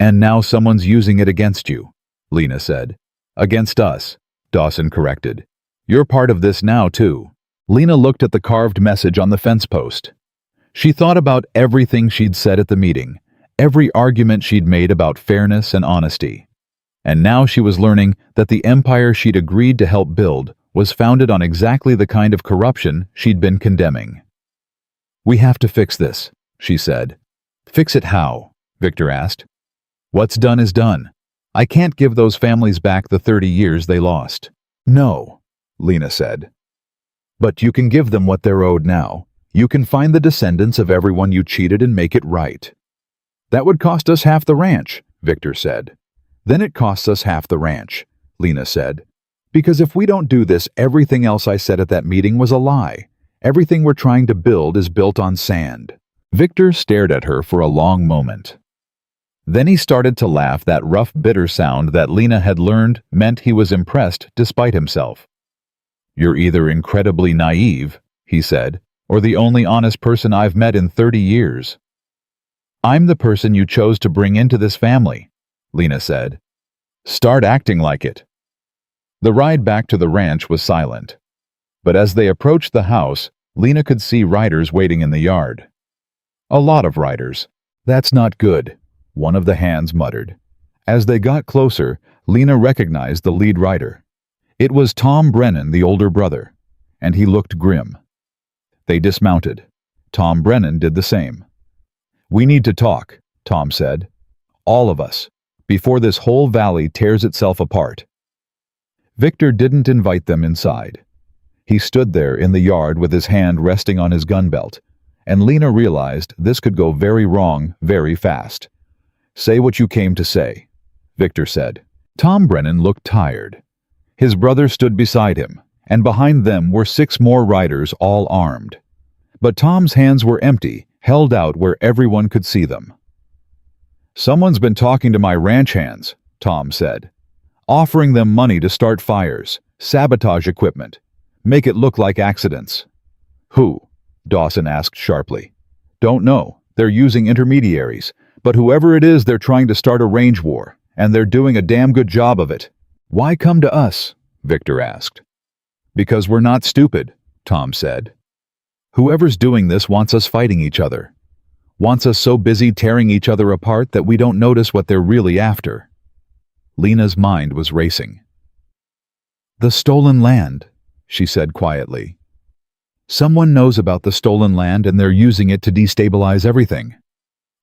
"And now someone's using it against you," Lena said. "Against us," Dawson corrected. "You're part of this now, too. Lena looked at the carved message on the fence post. She thought about everything she'd said at the meeting, every argument she'd made about fairness and honesty. And now she was learning that the empire she'd agreed to help build was founded on exactly the kind of corruption she'd been condemning. "We have to fix this," she said. "Fix it how?" Victor asked. "What's done is done. I can't give those families back the 30 years they lost." "No," Lena said. "But you can give them what they're owed now. You can find the descendants of everyone you cheated and make it right." "That would cost us half the ranch," Victor said. "Then it costs us half the ranch," Lena said. "Because if we don't do this, everything else I said at that meeting was a lie. Everything we're trying to build is built on sand." Victor stared at her for a long moment. Then he started to laugh, that rough, bitter sound that Lena had learned meant he was impressed despite himself. "You're either incredibly naive," he said, "or the only honest person I've met in 30 years. "I'm the person you chose to bring into this family," Lena said. "Start acting like it." The ride back to the ranch was silent. But as they approached the house, Lena could see riders waiting in the yard. "A lot of riders. That's not good," one of the hands muttered. As they got closer, Lena recognized the lead rider. It was Tom Brennan, the older brother, and he looked grim. They dismounted. Tom Brennan did the same. "We need to talk," Tom said. "All of us, before this whole valley tears itself apart." Victor didn't invite them inside. He stood there in the yard with his hand resting on his gun belt, and Lena realized this could go very wrong very fast. "Say what you came to say," Victor said. Tom Brennan looked tired. His brother stood beside him, and behind them were 6 more riders, all armed. But Tom's hands were empty, held out where everyone could see them. "Someone's been talking to my ranch hands," Tom said, "offering them money to start fires, sabotage equipment, make it look like accidents." "Who?" Dawson asked sharply. "Don't know. They're using intermediaries, but whoever it is, they're trying to start a range war, and they're doing a damn good job of it." "Why come to us?" Victor asked. "Because we're not stupid," Tom said. "Whoever's doing this wants us fighting each other. Wants us so busy tearing each other apart that we don't notice what they're really after." Lena's mind was racing. "The stolen land," she said quietly. "Someone knows about the stolen land and they're using it to destabilize everything."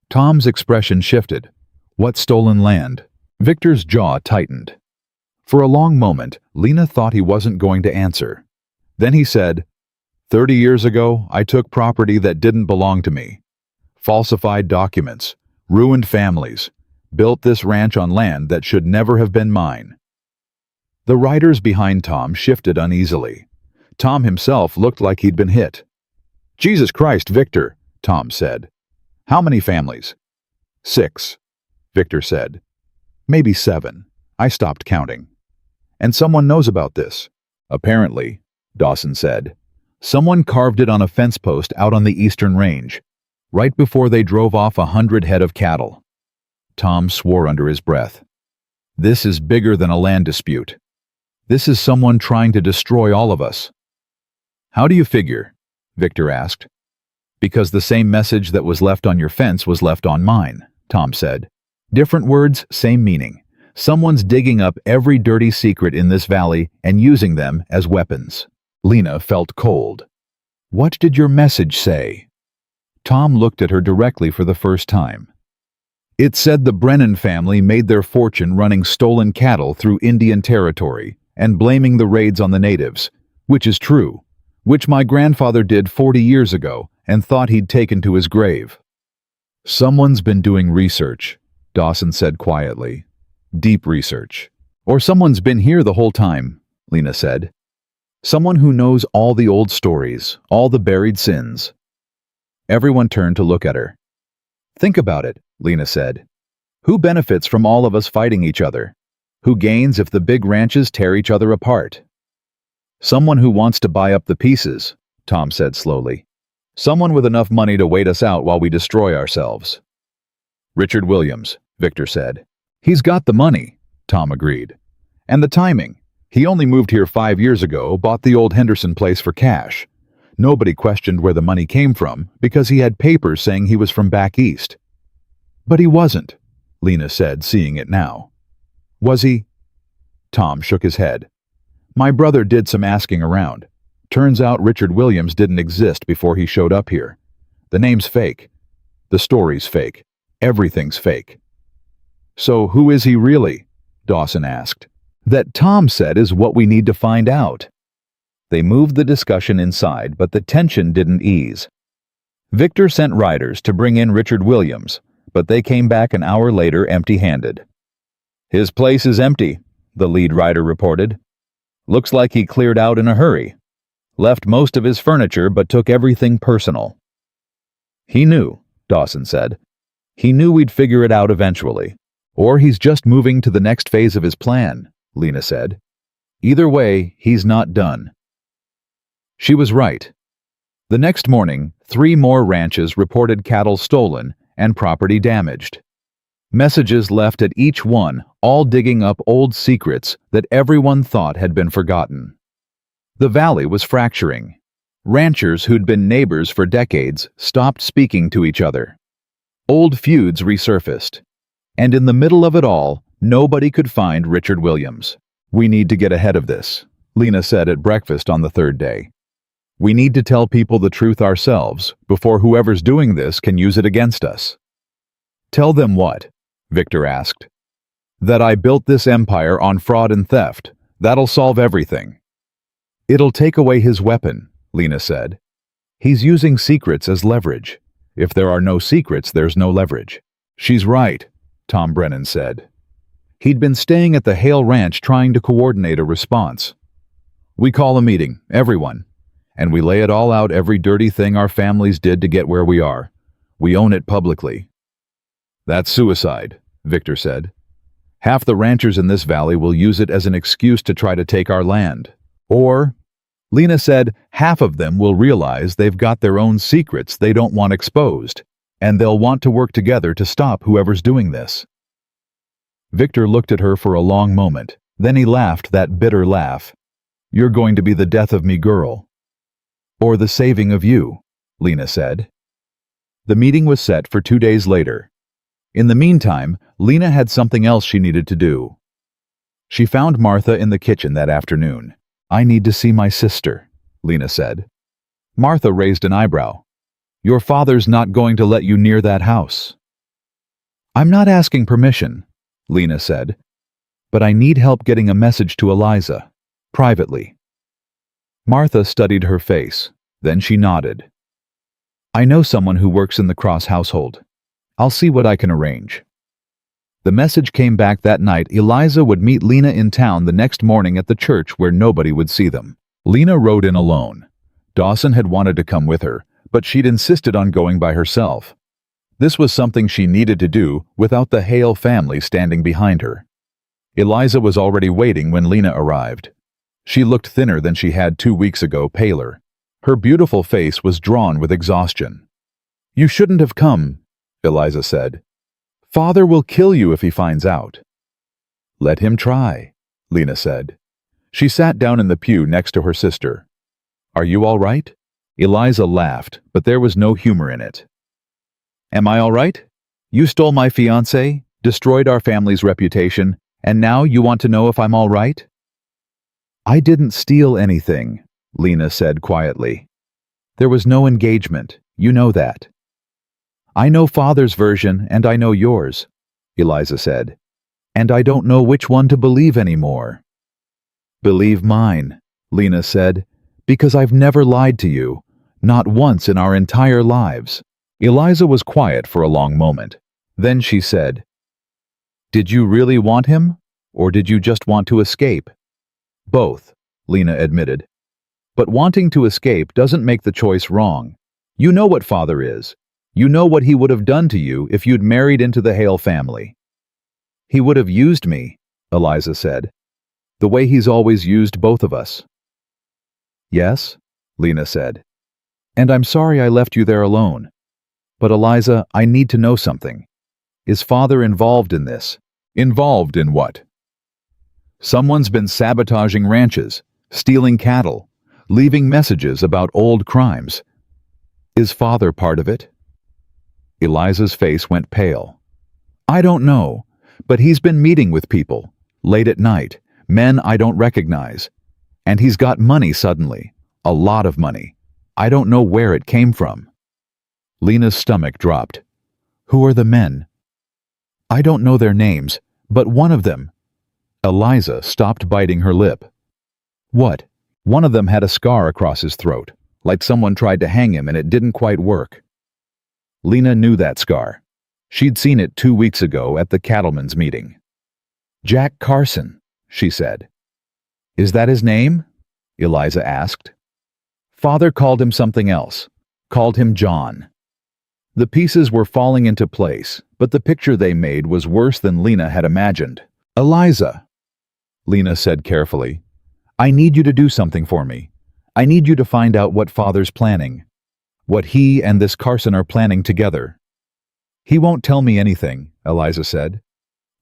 Tom's expression shifted. "What stolen land?" Victor's jaw tightened. For a long moment, Lena thought he wasn't going to answer. Then he said, 30 years ago, I took property that didn't belong to me. Falsified documents, ruined families, built this ranch on land that should never have been mine." The riders behind Tom shifted uneasily. Tom himself looked like he'd been hit. "Jesus Christ, Victor," Tom said. "How many families?" 6, Victor said. "Maybe 7. I stopped counting." "And someone knows about this?" "Apparently," Dawson said. "Someone carved it on a fence post out on the eastern range, right before they drove off 100 head of cattle." Tom swore under his breath. "This is bigger than a land dispute. This is someone trying to destroy all of us." "How do you figure?" Victor asked. "Because the same message that was left on your fence was left on mine," Tom said. "Different words, same meaning. Someone's digging up every dirty secret in this valley and using them as weapons." Lena felt cold. "What did your message say?" Tom looked at her directly for the first time. "It said the Brennan family made their fortune running stolen cattle through Indian territory and blaming the raids on the natives, which is true, which my grandfather did 40 years ago and thought he'd taken to his grave." "Someone's been doing research," Dawson said quietly. "Deep research. Or someone's been here the whole time," Lena said. "Someone who knows all the old stories, all the buried sins." Everyone turned to look at her. "Think about it," Lena said. "Who benefits from all of us fighting each other? Who gains if the big ranches tear each other apart?" "Someone who wants to buy up the pieces," Tom said slowly. "Someone with enough money to wait us out while we destroy ourselves." "Richard Williams," Victor said. "He's got the money," Tom agreed. "And the timing. He only moved here 5 years ago, bought the old Henderson place for cash. Nobody questioned where the money came from because he had papers saying he was from back east. But he wasn't, Lena said, seeing it now. Was he? Tom shook his head. My brother did some asking around. Turns out Richard Williams didn't exist before he showed up here. The name's fake. The story's fake. Everything's fake. So who is he really? Dawson asked. That Tom said is what we need to find out. They moved the discussion inside, but the tension didn't ease. Victor sent riders to bring in Richard Williams, but they came back an hour later empty-handed. His place is empty, the lead rider reported. Looks like he cleared out in a hurry. Left most of his furniture but took everything personal. He knew, Dawson said. He knew we'd figure it out eventually. Or he's just moving to the next phase of his plan, Lena said. Either way, he's not done. She was right. The next morning, 3 more ranches reported cattle stolen and property damaged. Messages left at each one, all digging up old secrets that everyone thought had been forgotten. The valley was fracturing. Ranchers who'd been neighbors for decades stopped speaking to each other. Old feuds resurfaced. And in the middle of it all, nobody could find Richard Williams. We need to get ahead of this, Lena said at breakfast on the 3rd day. We need to tell people the truth ourselves before whoever's doing this can use it against us. Tell them what? Victor asked. That I built this empire on fraud and theft. That'll solve everything. It'll take away his weapon, Lena said. He's using secrets as leverage. If there are no secrets, there's no leverage. She's right, Tom Brennan said. He'd been staying at the Hale Ranch trying to coordinate a response. We call a meeting, everyone, and we lay it all out, every dirty thing our families did to get where we are. We own it publicly. That's suicide, Victor said. Half the ranchers in this valley will use it as an excuse to try to take our land. Or, Lena said, half of them will realize they've got their own secrets they don't want exposed, and they'll want to work together to stop whoever's doing this. Victor looked at her for a long moment. Then he laughed that bitter laugh. You're going to be the death of me, girl. Or the saving of you, Lena said. The meeting was set for 2 days later. In the meantime, Lena had something else she needed to do. She found Martha in the kitchen that afternoon. I need to see my sister, Lena said. Martha raised an eyebrow. Your father's not going to let you near that house. I'm not asking permission, Lena said, but I need help getting a message to Eliza, privately. Martha studied her face, then she nodded. I know someone who works in the Cross household. I'll see what I can arrange. The message came back that night. Eliza would meet Lena in town the next morning at the church where nobody would see them. Lena rode in alone. Dawson had wanted to come with her, but she'd insisted on going by herself. This was something she needed to do without the Hale family standing behind her. Eliza was already waiting when Lena arrived. She looked thinner than she had 2 weeks ago, paler. Her beautiful face was drawn with exhaustion. You shouldn't have come, Eliza said. Father will kill you if he finds out. Let him try, Lena said. She sat down in the pew next to her sister. Are you all right? Eliza laughed, but there was no humor in it. Am I all right? You stole my fiancé, destroyed our family's reputation, and now you want to know if I'm all right? I didn't steal anything, Lena said quietly. There was no engagement, you know that. I know Father's version and I know yours, Eliza said, and I don't know which one to believe anymore. Believe mine, Lena said, because I've never lied to you, not once in our entire lives. Eliza was quiet for a long moment. Then she said, Did you really want him, or did you just want to escape? Both, Lena admitted. But wanting to escape doesn't make the choice wrong. You know what Father is. You know what he would have done to you if you'd married into the Hale family. He would have used me, Eliza said, the way he's always used both of us. Yes, Lena said. And I'm sorry I left you there alone. But Eliza, I need to know something. Is Father involved in this? Involved in what? Someone's been sabotaging ranches, stealing cattle, leaving messages about old crimes. Is father part of it? Eliza's face went pale. I don't know, but he's been meeting with people, late at night, men I don't recognize. And he's got money suddenly, a lot of money. I don't know where it came from. Lena's stomach dropped. Who are the men? I don't know their names, but one of them. Eliza stopped biting her lip. What? One of them had a scar across his throat, like someone tried to hang him and it didn't quite work. Lena knew that scar. She'd seen it 2 weeks ago at the cattlemen's meeting. Jack Carson, she said. Is that his name? Eliza asked. Father called him something else, called him John. The pieces were falling into place, but the picture they made was worse than Lena had imagined. Eliza, Lena said carefully, I need you to do something for me. I need you to find out what Father's planning. What he and this Carson are planning together. He won't tell me anything, Eliza said.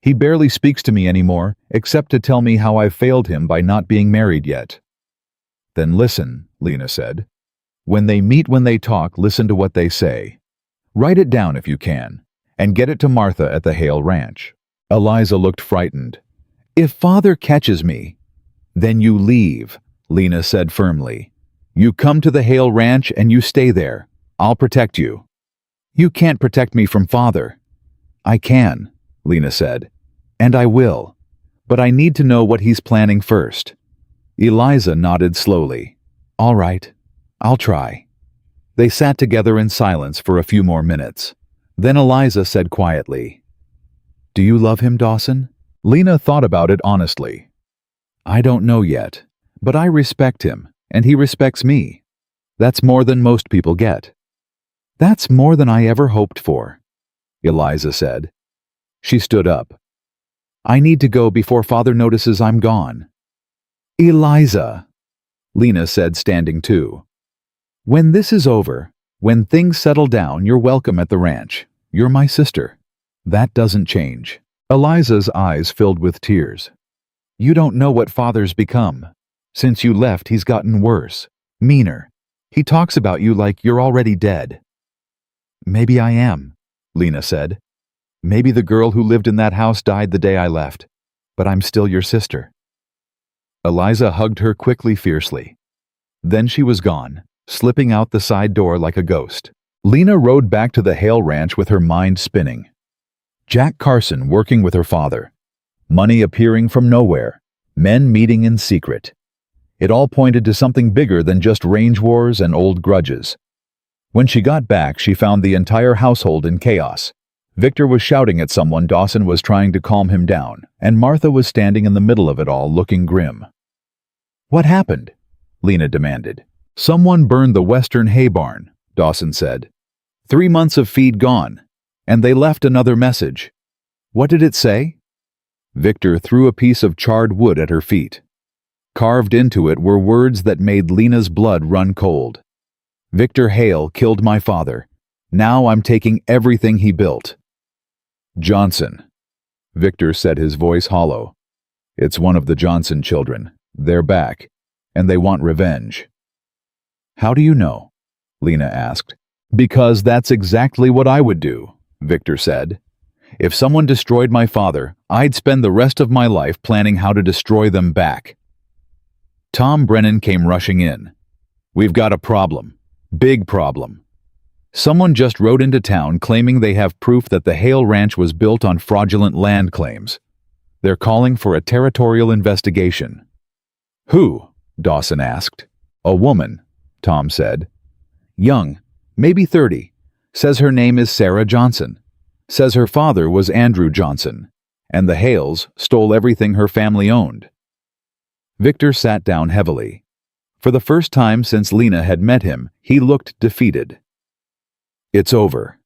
He barely speaks to me anymore, except to tell me how I've failed him by not being married yet. Then listen, Lena said. When they talk, listen to what they say. Write it down if you can, and get it to Martha at the Hale Ranch. Eliza looked frightened. If Father catches me, then you leave, Lena said firmly. You come to the Hale Ranch and you stay there. I'll protect you. You can't protect me from Father. I can, Lena said, and I will. But I need to know what he's planning first. Eliza nodded slowly. All right, I'll try. They sat together in silence for a few more minutes. Then Eliza said quietly, Do you love him, Dawson? Lena thought about it honestly. I don't know yet, but I respect him, and he respects me. That's more than most people get. That's more than I ever hoped for, Eliza said. She stood up. I need to go before Father notices I'm gone. Eliza, Lena said, standing too. When this is over, when things settle down, you're welcome at the ranch. You're my sister. That doesn't change. Eliza's eyes filled with tears. You don't know what Father's become. Since you left, he's gotten worse, meaner. He talks about you like you're already dead. Maybe I am, Lena said. Maybe the girl who lived in that house died the day I left, but I'm still your sister. Eliza hugged her quickly, fiercely. Then she was gone, slipping out the side door like a ghost. Lena rode back to the Hale Ranch with her mind spinning. Jack Carson working with her father. Money appearing from nowhere. Men meeting in secret. It all pointed to something bigger than just range wars and old grudges. When she got back, she found the entire household in chaos. Victor was shouting at someone. Dawson was trying to calm him down, and Martha was standing in the middle of it all, looking grim. What happened? Lena demanded. Someone burned the western hay barn, Dawson said. 3 months of feed gone, and they left another message. What did it say? Victor threw a piece of charred wood at her feet. Carved into it were words that made Lena's blood run cold. Victor Hale killed my father. Now I'm taking everything he built. Johnson. Victor said, his voice hollow. It's one of the Johnson children. They're back, and they want revenge. How do you know? Lena asked. Because that's exactly what I would do, Victor said. If someone destroyed my father, I'd spend the rest of my life planning how to destroy them back. Tom Brennan came rushing in. We've got a problem. Big problem. Someone just rode into town claiming they have proof that the Hale Ranch was built on fraudulent land claims. They're calling for a territorial investigation. Who? Dawson asked. A woman, Tom said. Young, maybe 30. Says her name is Sarah Johnson. Says her father was Andrew Johnson, and the Hales stole everything her family owned. Victor sat down heavily. For the first time since Lena had met him, he looked defeated. It's over,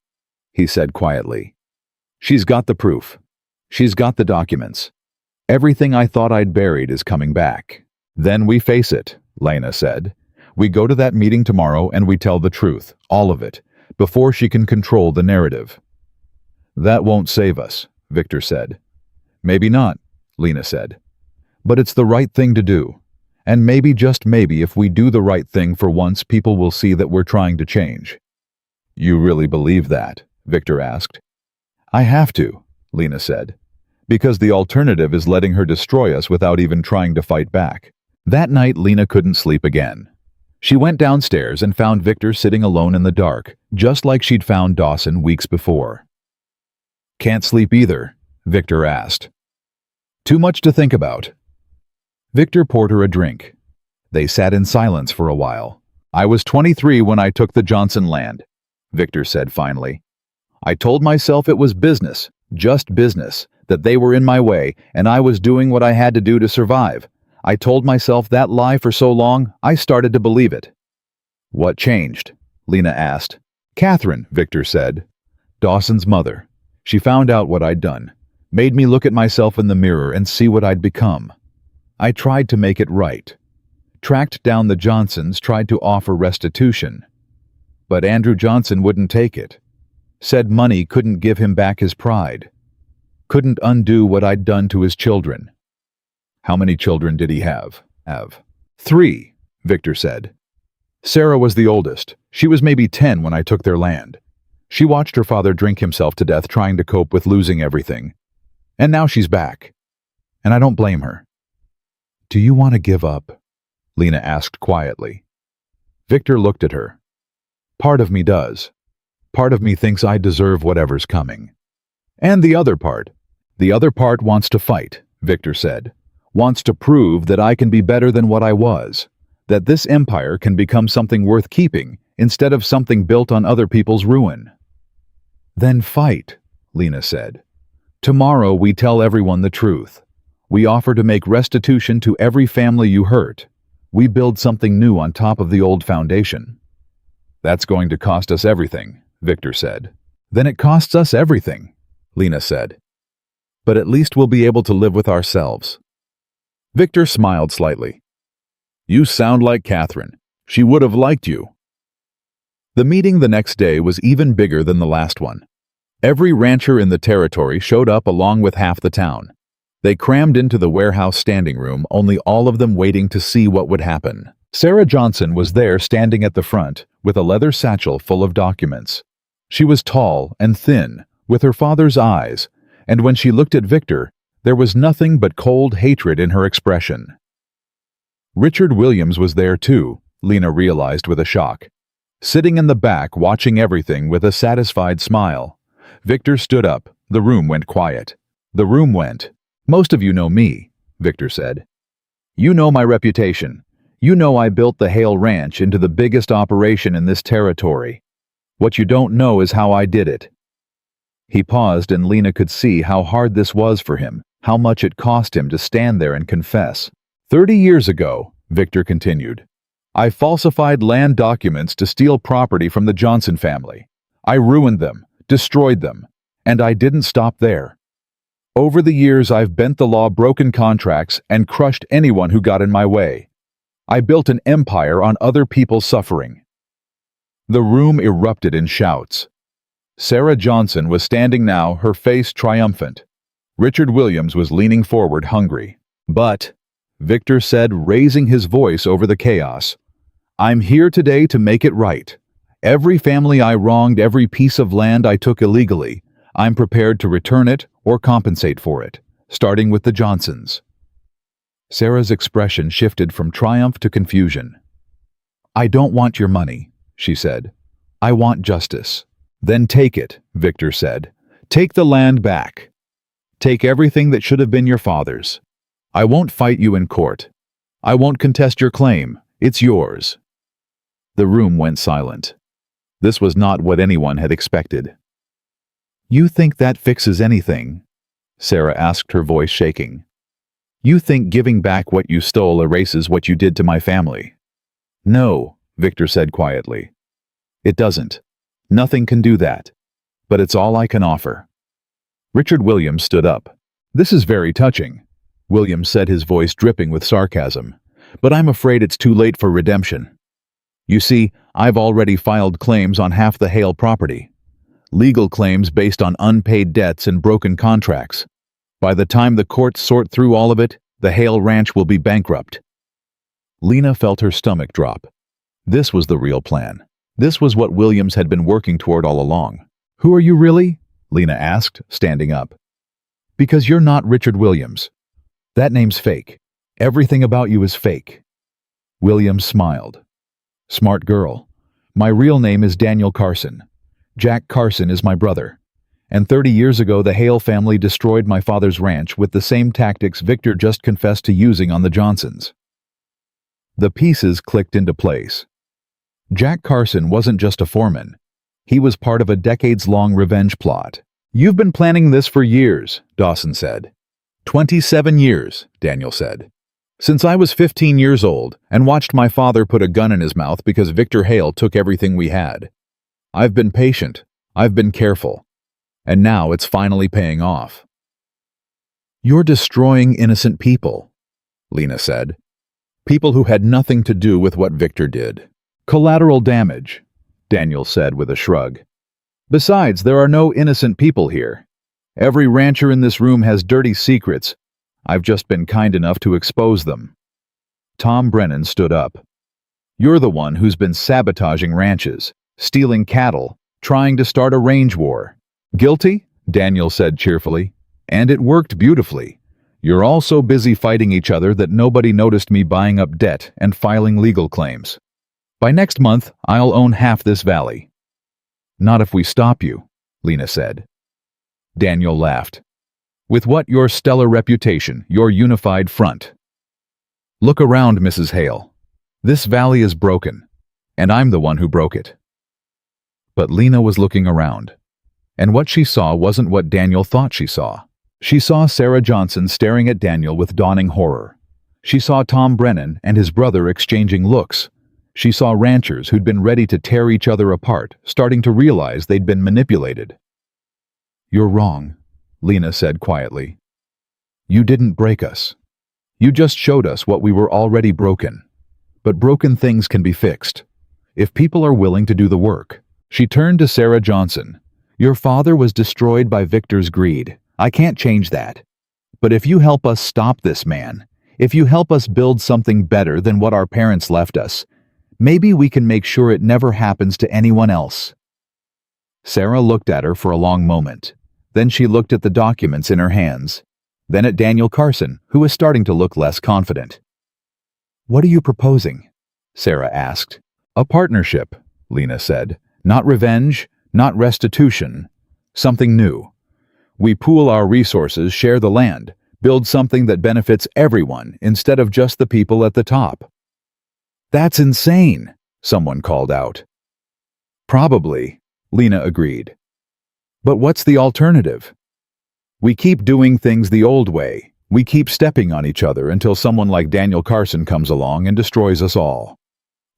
he said quietly. She's got the proof. She's got the documents. Everything I thought I'd buried is coming back. Then we face it, Lena said. We go to that meeting tomorrow and we tell the truth, all of it, before she can control the narrative. That won't save us, Victor said. Maybe not, Lena said. But it's the right thing to do. And maybe, just maybe, if we do the right thing for once, people will see that we're trying to change." "You really believe that?" Victor asked. "I have to," Lena said, "because the alternative is letting her destroy us without even trying to fight back." That night, Lena couldn't sleep again. She went downstairs and found Victor sitting alone in the dark, just like she'd found Dawson weeks before. "Can't sleep either?" Victor asked. "Too much to think about." Victor poured her a drink. They sat in silence for a while. "I was 23 when I took the Johnson land," Victor said finally. "I told myself it was business, just business, that they were in my way, and I was doing what I had to do to survive. I told myself that lie for so long, I started to believe it." "What changed?" Lena asked. "Catherine," Victor said. "Dawson's mother. She found out what I'd done, made me look at myself in the mirror and see what I'd become. I tried to make it right. Tracked down the Johnsons, tried to offer restitution. But Andrew Johnson wouldn't take it. Said money couldn't give him back his pride. Couldn't undo what I'd done to his children." "How many children did he have?" "3, Victor said. "Sarah was the oldest. She was maybe 10 when I took their land. She watched her father drink himself to death trying to cope with losing everything. And now she's back. And I don't blame her." "Do you want to give up?" Lena asked quietly. Victor looked at her. "Part of me does. Part of me thinks I deserve whatever's coming. And the other part wants to fight," Victor said. "Wants to prove that I can be better than what I was. That this empire can become something worth keeping instead of something built on other people's ruin." "Then fight," Lena said. "Tomorrow we tell everyone the truth. We offer to make restitution to every family you hurt. We build something new on top of the old foundation." "That's going to cost us everything," Victor said. "Then it costs us everything," Lena said. "But at least we'll be able to live with ourselves." Victor smiled slightly. "You sound like Catherine. She would have liked you." The meeting the next day was even bigger than the last one. Every rancher in the territory showed up along with half the town. They crammed into the warehouse standing room, only all of them waiting to see what would happen. Sarah Johnson was there standing at the front with a leather satchel full of documents. She was tall and thin, with her father's eyes, and when she looked at Victor, there was nothing but cold hatred in her expression. Richard Williams was there too, Lena realized with a shock. Sitting in the back, watching everything with a satisfied smile. Victor stood up. The room went quiet. The room went. "Most of you know me," Victor said. "You know my reputation. You know I built the Hale Ranch into the biggest operation in this territory. What you don't know is how I did it." He paused, and Lena could see how hard this was for him, how much it cost him to stand there and confess. 30 years ago, Victor continued, I falsified land documents to steal property from the Johnson family. I ruined them, destroyed them, and I didn't stop there. Over the years, I've bent the law, broken contracts, and crushed anyone who got in my way. I built an empire on other people's suffering." The room erupted in shouts. Sarah Johnson was standing now, her face triumphant. Richard Williams was leaning forward, hungry. "But," Victor said, raising his voice over the chaos, "I'm here today to make it right. Every family I wronged, every piece of land I took illegally, I'm prepared to return it or compensate for it, starting with the Johnsons." Sarah's expression shifted from triumph to confusion. "I don't want your money," she said. "I want justice." "Then take it," Victor said. "Take the land back. Take everything that should have been your father's. I won't fight you in court. I won't contest your claim. It's yours." The room went silent. This was not what anyone had expected. "You think that fixes anything?" Sarah asked, her voice shaking. "You think giving back what you stole erases what you did to my family?" "No," Victor said quietly. "It doesn't. Nothing can do that. But it's all I can offer." Richard Williams stood up. "This is very touching," Williams said, his voice dripping with sarcasm. "But I'm afraid it's too late for redemption. You see, I've already filed claims on half the Hale property. Legal claims based on unpaid debts and broken contracts. By the time the courts sort through all of it, the Hale Ranch will be bankrupt." Lena felt her stomach drop. This was the real plan. This was what Williams had been working toward all along. "Who are you really?" Lena asked, standing up. "Because you're not Richard Williams. That name's fake. Everything about you is fake." Williams smiled. "Smart girl. My real name is Daniel Carson. Jack Carson is my brother. And 30 years ago the Hale family destroyed my father's ranch with the same tactics Victor just confessed to using on the Johnsons." The pieces clicked into place. Jack Carson wasn't just a foreman. He was part of a decades-long revenge plot. "You've been planning this for years," Dawson said. 27 years, Daniel said. "Since I was 15 years old and watched my father put a gun in his mouth because Victor Hale took everything we had. I've been patient. I've been careful. And now it's finally paying off." "You're destroying innocent people," Lena said. "People who had nothing to do with what Victor did. Collateral damage," Daniel said with a shrug. "Besides, there are no innocent people here. Every rancher in this room has dirty secrets. I've just been kind enough to expose them." Tom Brennan stood up. "You're the one who's been sabotaging ranches, stealing cattle, trying to start a range war." "Guilty?" Daniel said cheerfully. "And it worked beautifully. You're all so busy fighting each other that nobody noticed me buying up debt and filing legal claims. By next month, I'll own half this valley." "Not if we stop you," Lena said. Daniel laughed. "With what your stellar reputation, your unified front. Look around, Mrs. Hale. This valley is broken, and I'm the one who broke it." But Lena was looking around, and what she saw wasn't what Daniel thought she saw. She saw Sarah Johnson staring at Daniel with dawning horror. She saw Tom Brennan and his brother exchanging looks. She saw ranchers who'd been ready to tear each other apart, starting to realize they'd been manipulated. "You're wrong," Lena said quietly. "You didn't break us. You just showed us what we were already broken. But broken things can be fixed, if people are willing to do the work." She turned to Sarah Johnson. "Your father was destroyed by Victor's greed. I can't change that. But if you help us stop this man, if you help us build something better than what our parents left us, maybe we can make sure it never happens to anyone else." Sarah looked at her for a long moment. Then she looked at the documents in her hands. Then at Daniel Carson, who was starting to look less confident. "What are you proposing?" Sarah asked. "A partnership," Lena said. "Not revenge, not restitution. Something new. We pool our resources, share the land, build something that benefits everyone instead of just the people at the top." "That's insane," someone called out. "Probably," Lena agreed. "But what's the alternative? We keep doing things the old way. We keep stepping on each other until someone like Daniel Carson comes along and destroys us all."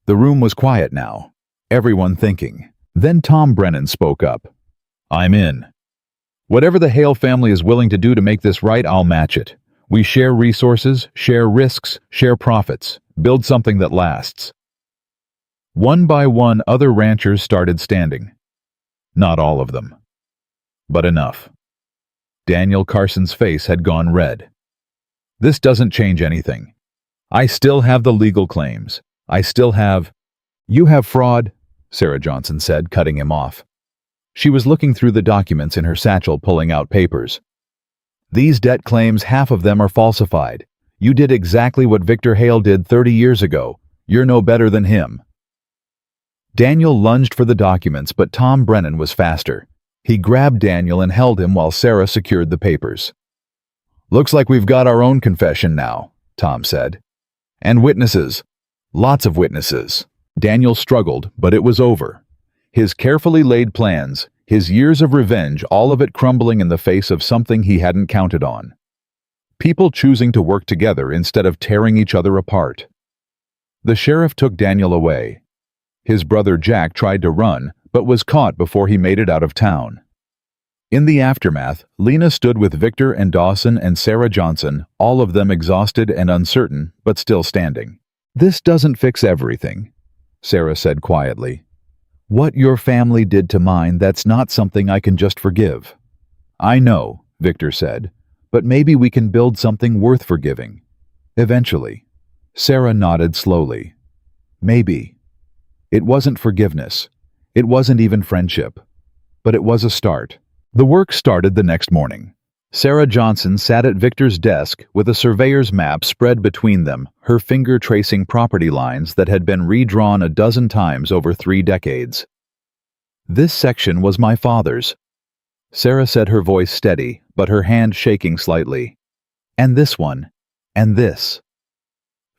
The room was quiet now, everyone thinking. Then Tom Brennan spoke up. "I'm in. Whatever the Hale family is willing to do to make this right, I'll match it. We share resources, share risks, share profits, build something that lasts." One by one, other ranchers started standing. Not all of them, but enough. Daniel Carson's face had gone red. "This doesn't change anything. I still have the legal claims. I still have—" "You have fraud," Sarah Johnson said, cutting him off. She was looking through the documents in her satchel, pulling out papers. "These debt claims, half of them are falsified. You did exactly what Victor Hale did 30 years ago. You're no better than him." Daniel lunged for the documents, but Tom Brennan was faster. He grabbed Daniel and held him while Sarah secured the papers. "Looks like we've got our own confession now," Tom said. "And witnesses. Lots of witnesses." Daniel struggled, but it was over. His carefully laid plans, his years of revenge, all of it crumbling in the face of something he hadn't counted on. People choosing to work together instead of tearing each other apart. The sheriff took Daniel away. His brother Jack tried to run, but was caught before he made it out of town. In the aftermath, Lena stood with Victor and Dawson and Sarah Johnson, all of them exhausted and uncertain, but still standing. "This doesn't fix everything," Sarah said quietly. "What your family did to mine, that's not something I can just forgive." "I know," Victor said, "but maybe we can build something worth forgiving. Eventually." Sarah nodded slowly. Maybe. It wasn't forgiveness. It wasn't even friendship. But it was a start. The work started the next morning. Sarah Johnson sat at Victor's desk with a surveyor's map spread between them, her finger tracing property lines that had been redrawn a dozen times over 3 decades. This section was my father's. Sarah said, her voice steady, but her hand shaking slightly. And this one. And this.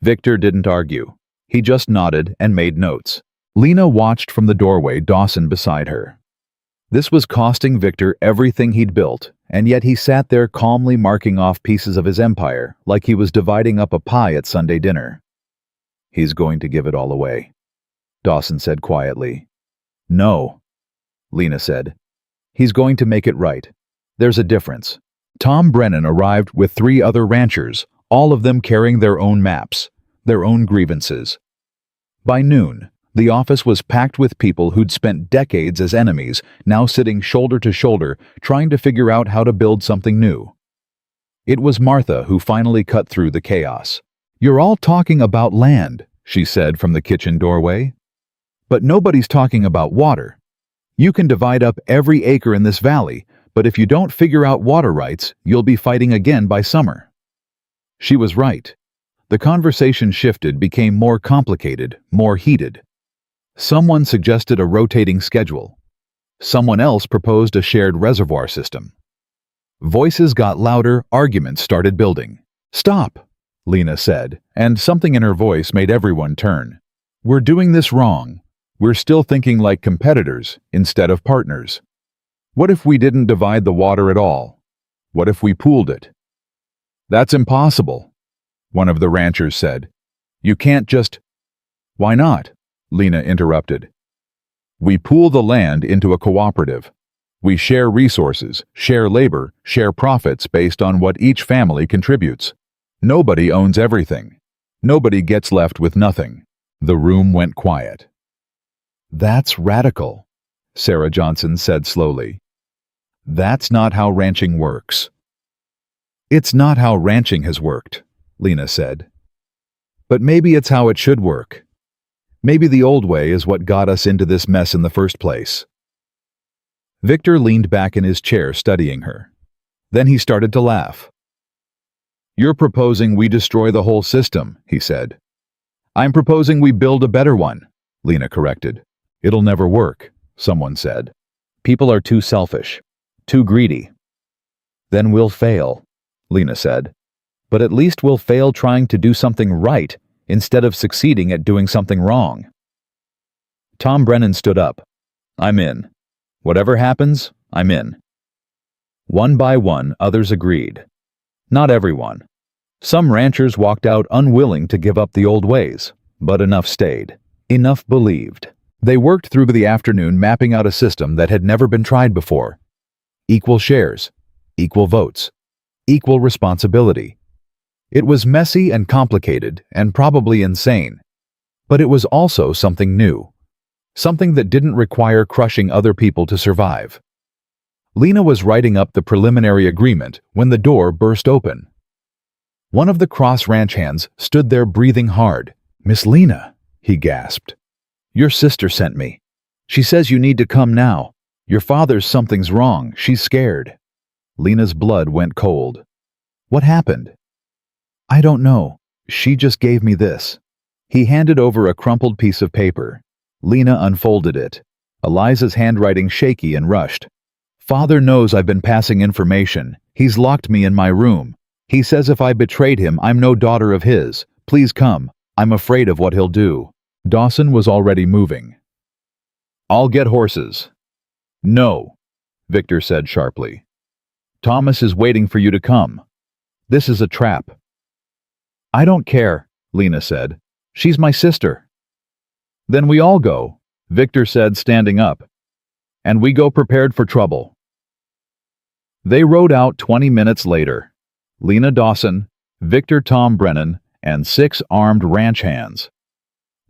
Victor didn't argue. He just nodded and made notes. Lena watched from the doorway, Dawson beside her. This was costing Victor everything he'd built, and yet he sat there calmly marking off pieces of his empire like he was dividing up a pie at Sunday dinner. He's going to give it all away, Dawson said quietly. No, Lena said. He's going to make it right. There's a difference. Tom Brennan arrived with 3 other ranchers, all of them carrying their own maps, their own grievances. By noon, the office was packed with people who'd spent decades as enemies, now sitting shoulder to shoulder, trying to figure out how to build something new. It was Martha who finally cut through the chaos. "You're all talking about land," she said from the kitchen doorway. "But nobody's talking about water. You can divide up every acre in this valley, but if you don't figure out water rights, you'll be fighting again by summer." She was right. The conversation shifted, became more complicated, more heated. Someone suggested a rotating schedule. Someone else proposed a shared reservoir system. Voices got louder, arguments started building. "Stop," Lena said, and something in her voice made everyone turn. "We're doing this wrong. We're still thinking like competitors instead of partners. What if we didn't divide the water at all? What if we pooled it?" "That's impossible," one of the ranchers said. "You can't just—" "Why not?" Lena interrupted. "We pool the land into a cooperative. We share resources, share labor, share profits based on what each family contributes. Nobody owns everything. Nobody gets left with nothing." The room went quiet. "That's radical," Sarah Johnson said slowly. "That's not how ranching works." "It's not how ranching has worked," Lena said. "But maybe it's how it should work. Maybe the old way is what got us into this mess in the first place." Victor leaned back in his chair studying her. Then he started to laugh. "You're proposing we destroy the whole system," he said. "I'm proposing we build a better one," Lena corrected. "It'll never work," someone said. "People are too selfish, too greedy." "Then we'll fail," Lena said. "But at least we'll fail trying to do something right instead of succeeding at doing something wrong." Tom Brennan stood up. "I'm in. Whatever happens, I'm in." One by one, others agreed. Not everyone. Some ranchers walked out unwilling to give up the old ways, but enough stayed. Enough believed. They worked through the afternoon mapping out a system that had never been tried before. Equal shares, equal votes, equal responsibility. It was messy and complicated and probably insane, but it was also something new. Something that didn't require crushing other people to survive. Lena was writing up the preliminary agreement when the door burst open. One of the Cross Ranch hands stood there breathing hard. "Miss Lena," he gasped. "Your sister sent me. She says you need to come now. Your father's something's wrong. She's scared." Lena's blood went cold. "What happened?" "I don't know. She just gave me this." He handed over a crumpled piece of paper. Lena unfolded it. Eliza's handwriting shaky and rushed. "Father knows I've been passing information. He's locked me in my room. He says if I betrayed him, I'm no daughter of his. Please come. I'm afraid of what he'll do." Dawson was already moving. "I'll get horses." "No," Victor said sharply. "Thomas is waiting for you to come. This is a trap." "I don't care," Lena said. "She's my sister." "Then we all go," Victor said, standing up. "And we go prepared for trouble." They rode out 20 minutes later. Lena Dawson, Victor Tom Brennan, and 6 armed ranch hands.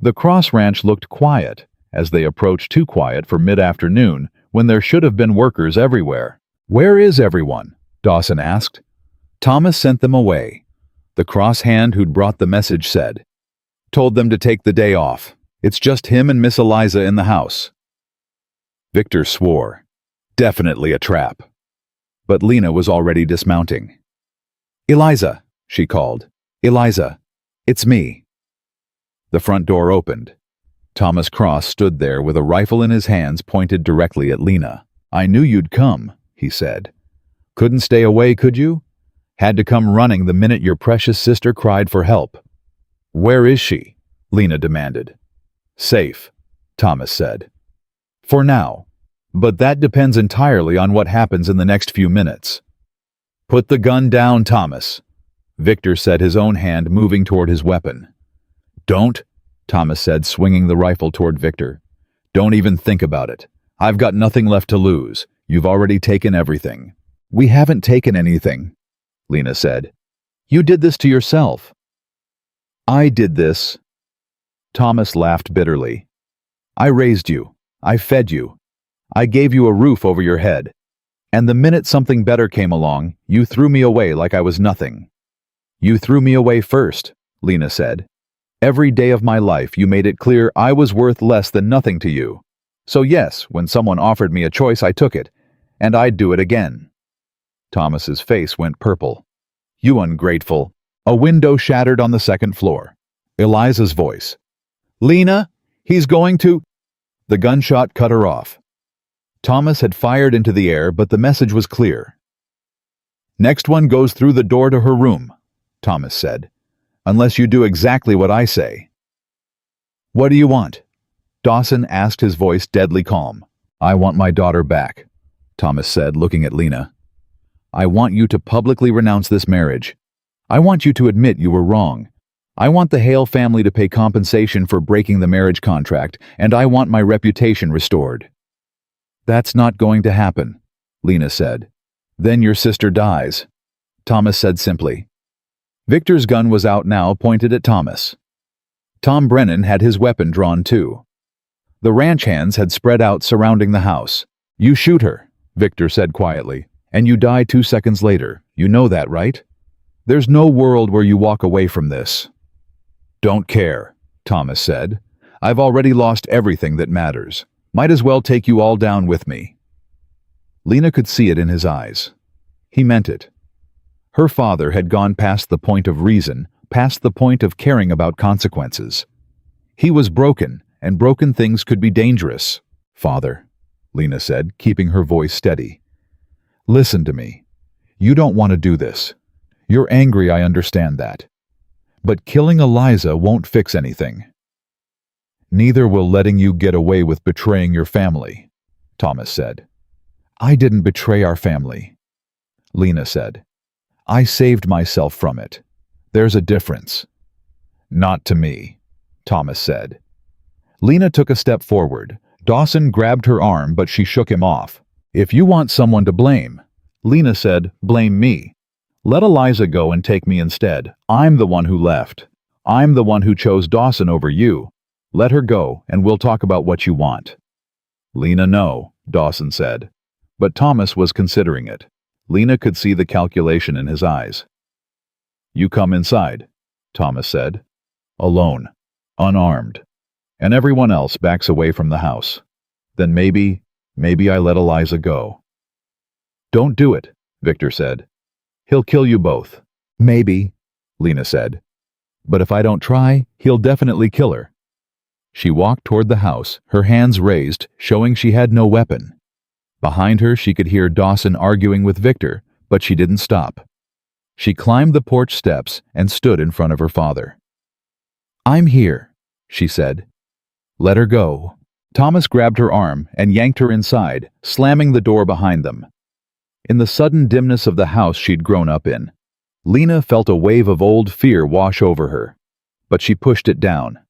The Cross Ranch looked quiet, as they approached too quiet for mid-afternoon when there should have been workers everywhere. "Where is everyone?" Dawson asked. Thomas sent them away. The cross hand who'd brought the message said, Told them to take the day off. It's just him and Miss Eliza in the house. Victor swore. Definitely a trap. But Lena was already dismounting. Eliza, she called. Eliza, it's me. The front door opened. Thomas Cross stood there with a rifle in his hands pointed directly at Lena. I knew you'd come, he said. Couldn't stay away, could you? Had to come running the minute your precious sister cried for help. Where is she? Lena demanded. Safe, Thomas said. For now. But that depends entirely on what happens in the next few minutes. Put the gun down, Thomas. Victor said, his own hand moving toward his weapon. Don't, Thomas said, swinging the rifle toward Victor. Don't even think about it. I've got nothing left to lose. You've already taken everything. We haven't taken anything, Lena said. You did this to yourself. I did this. Thomas laughed bitterly. I raised you. I fed you. I gave you a roof over your head. And the minute something better came along, you threw me away like I was nothing. You threw me away first, Lena said. Every day of my life you made it clear I was worth less than nothing to you. So yes, when someone offered me a choice, I took it. And I'd do it again. Thomas's face went purple. You ungrateful. A window shattered on the second floor. Eliza's voice. Lena, he's going to... The gunshot cut her off. Thomas had fired into the air, but the message was clear. Next one goes through the door to her room, Thomas said. Unless you do exactly what I say. What do you want? Dawson asked, his voice deadly calm. I want my daughter back, Thomas said, looking at Lena. I want you to publicly renounce this marriage. I want you to admit you were wrong. I want the Hale family to pay compensation for breaking the marriage contract, and I want my reputation restored. That's not going to happen, Lena said. Then your sister dies, Thomas said simply. Victor's gun was out now, pointed at Thomas. Tom Brennan had his weapon drawn too. The ranch hands had spread out surrounding the house. You shoot her, Victor said quietly, and you die 2 seconds later. You know that, right? There's no world where you walk away from this. Don't care, Thomas said. I've already lost everything that matters. Might as well take you all down with me. Lena could see it in his eyes. He meant it. Her father had gone past the point of reason, past the point of caring about consequences. He was broken, and broken things could be dangerous. Father, Lena said, keeping her voice steady. Listen to me. You don't want to do this. You're angry, I understand that. But killing Eliza won't fix anything. Neither will letting you get away with betraying your family, Thomas said. I didn't betray our family, Lena said. I saved myself from it. There's a difference. Not to me, Thomas said. Lena took a step forward. Dawson grabbed her arm, but she shook him off. If you want someone to blame, Lena said, blame me. Let Eliza go and take me instead. I'm the one who left. I'm the one who chose Dawson over you. Let her go, and we'll talk about what you want. Lena, no, Dawson said. But Thomas was considering it. Lena could see the calculation in his eyes. You come inside, Thomas said. Alone, unarmed. And everyone else backs away from the house. Then maybe I let Eliza go. Don't do it, Victor said. He'll kill you both. Maybe, Lena said. But if I don't try, he'll definitely kill her. She walked toward the house, her hands raised, showing she had no weapon. Behind her, she could hear Dawson arguing with Victor, but she didn't stop. She climbed the porch steps and stood in front of her father. I'm here, she said. Let her go. Thomas grabbed her arm and yanked her inside, slamming the door behind them. In the sudden dimness of the house she'd grown up in, Lena felt a wave of old fear wash over her, but she pushed it down.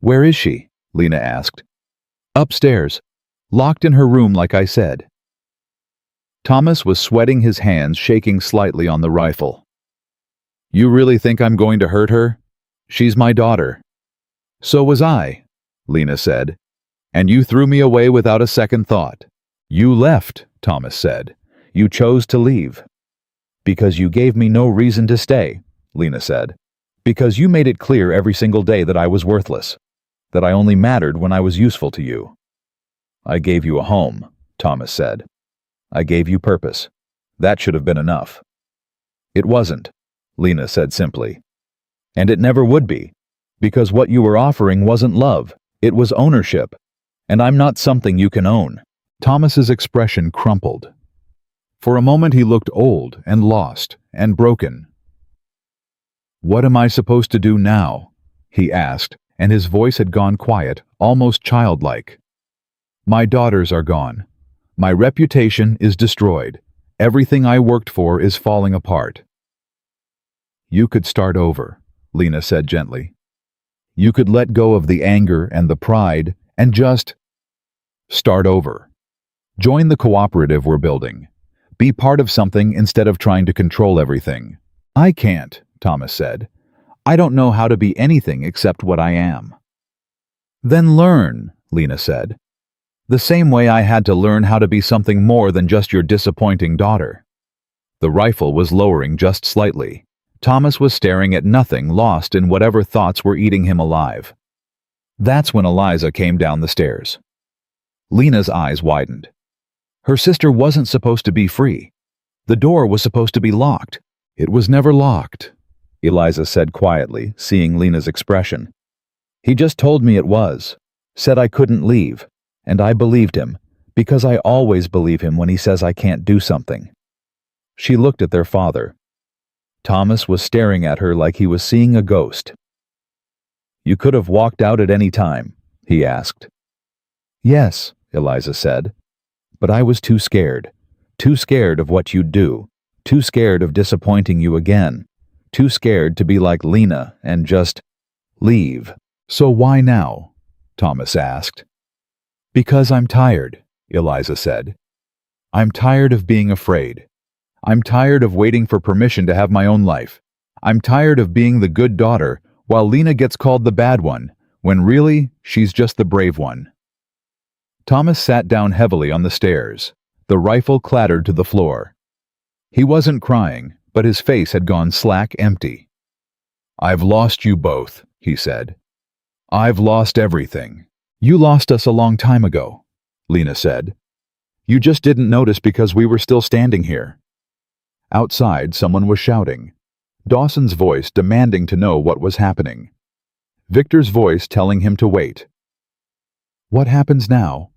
Where is she? Lena asked. Upstairs, locked in her room like I said. Thomas was sweating, his hands shaking slightly on the rifle. You really think I'm going to hurt her? She's my daughter. So was I, Lena said. And you threw me away without a second thought. You left, Thomas said. You chose to leave. Because you gave me no reason to stay, Lena said. Because you made it clear every single day that I was worthless, that I only mattered when I was useful to you. I gave you a home, Thomas said. I gave you purpose. That should have been enough. It wasn't, Lena said simply. And it never would be, because what you were offering wasn't love, it was ownership. And I'm not something you can own. Thomas's expression crumpled. For a moment he looked old and lost and broken. What am I supposed to do now? He asked, and his voice had gone quiet, almost childlike. My daughters are gone. My reputation is destroyed. Everything I worked for is falling apart. You could start over, Lena said gently. You could let go of the anger and the pride and just start over. Join the cooperative we're building. Be part of something instead of trying to control everything. I can't, Thomas said. I don't know how to be anything except what I am. Then learn, Lena said. The same way I had to learn how to be something more than just your disappointing daughter. The rifle was lowering just slightly. Thomas was staring at nothing, lost in whatever thoughts were eating him alive. That's when Eliza came down the stairs. Lena's eyes widened. Her sister wasn't supposed to be free. The door was supposed to be locked. It was never locked, Eliza said quietly, seeing Lena's expression. He just told me it was, said I couldn't leave, and I believed him, because I always believe him when he says I can't do something. She looked at their father. Thomas was staring at her like he was seeing a ghost. You could have walked out at any time, he asked. Yes, Eliza said, but I was too scared of what you'd do, too scared of disappointing you again, too scared to be like Lena and just leave. So why now? Thomas asked. Because I'm tired, Eliza said. I'm tired of being afraid. I'm tired of waiting for permission to have my own life. I'm tired of being the good daughter while Lena gets called the bad one, when really she's just the brave one. Thomas sat down heavily on the stairs. The rifle clattered to the floor. He wasn't crying, but his face had gone slack empty. I've lost you both, he said. I've lost everything. You lost us a long time ago, Lena said. You just didn't notice because we were still standing here. Outside, someone was shouting. Dawson's voice demanding to know what was happening. Victor's voice telling him to wait. What happens now?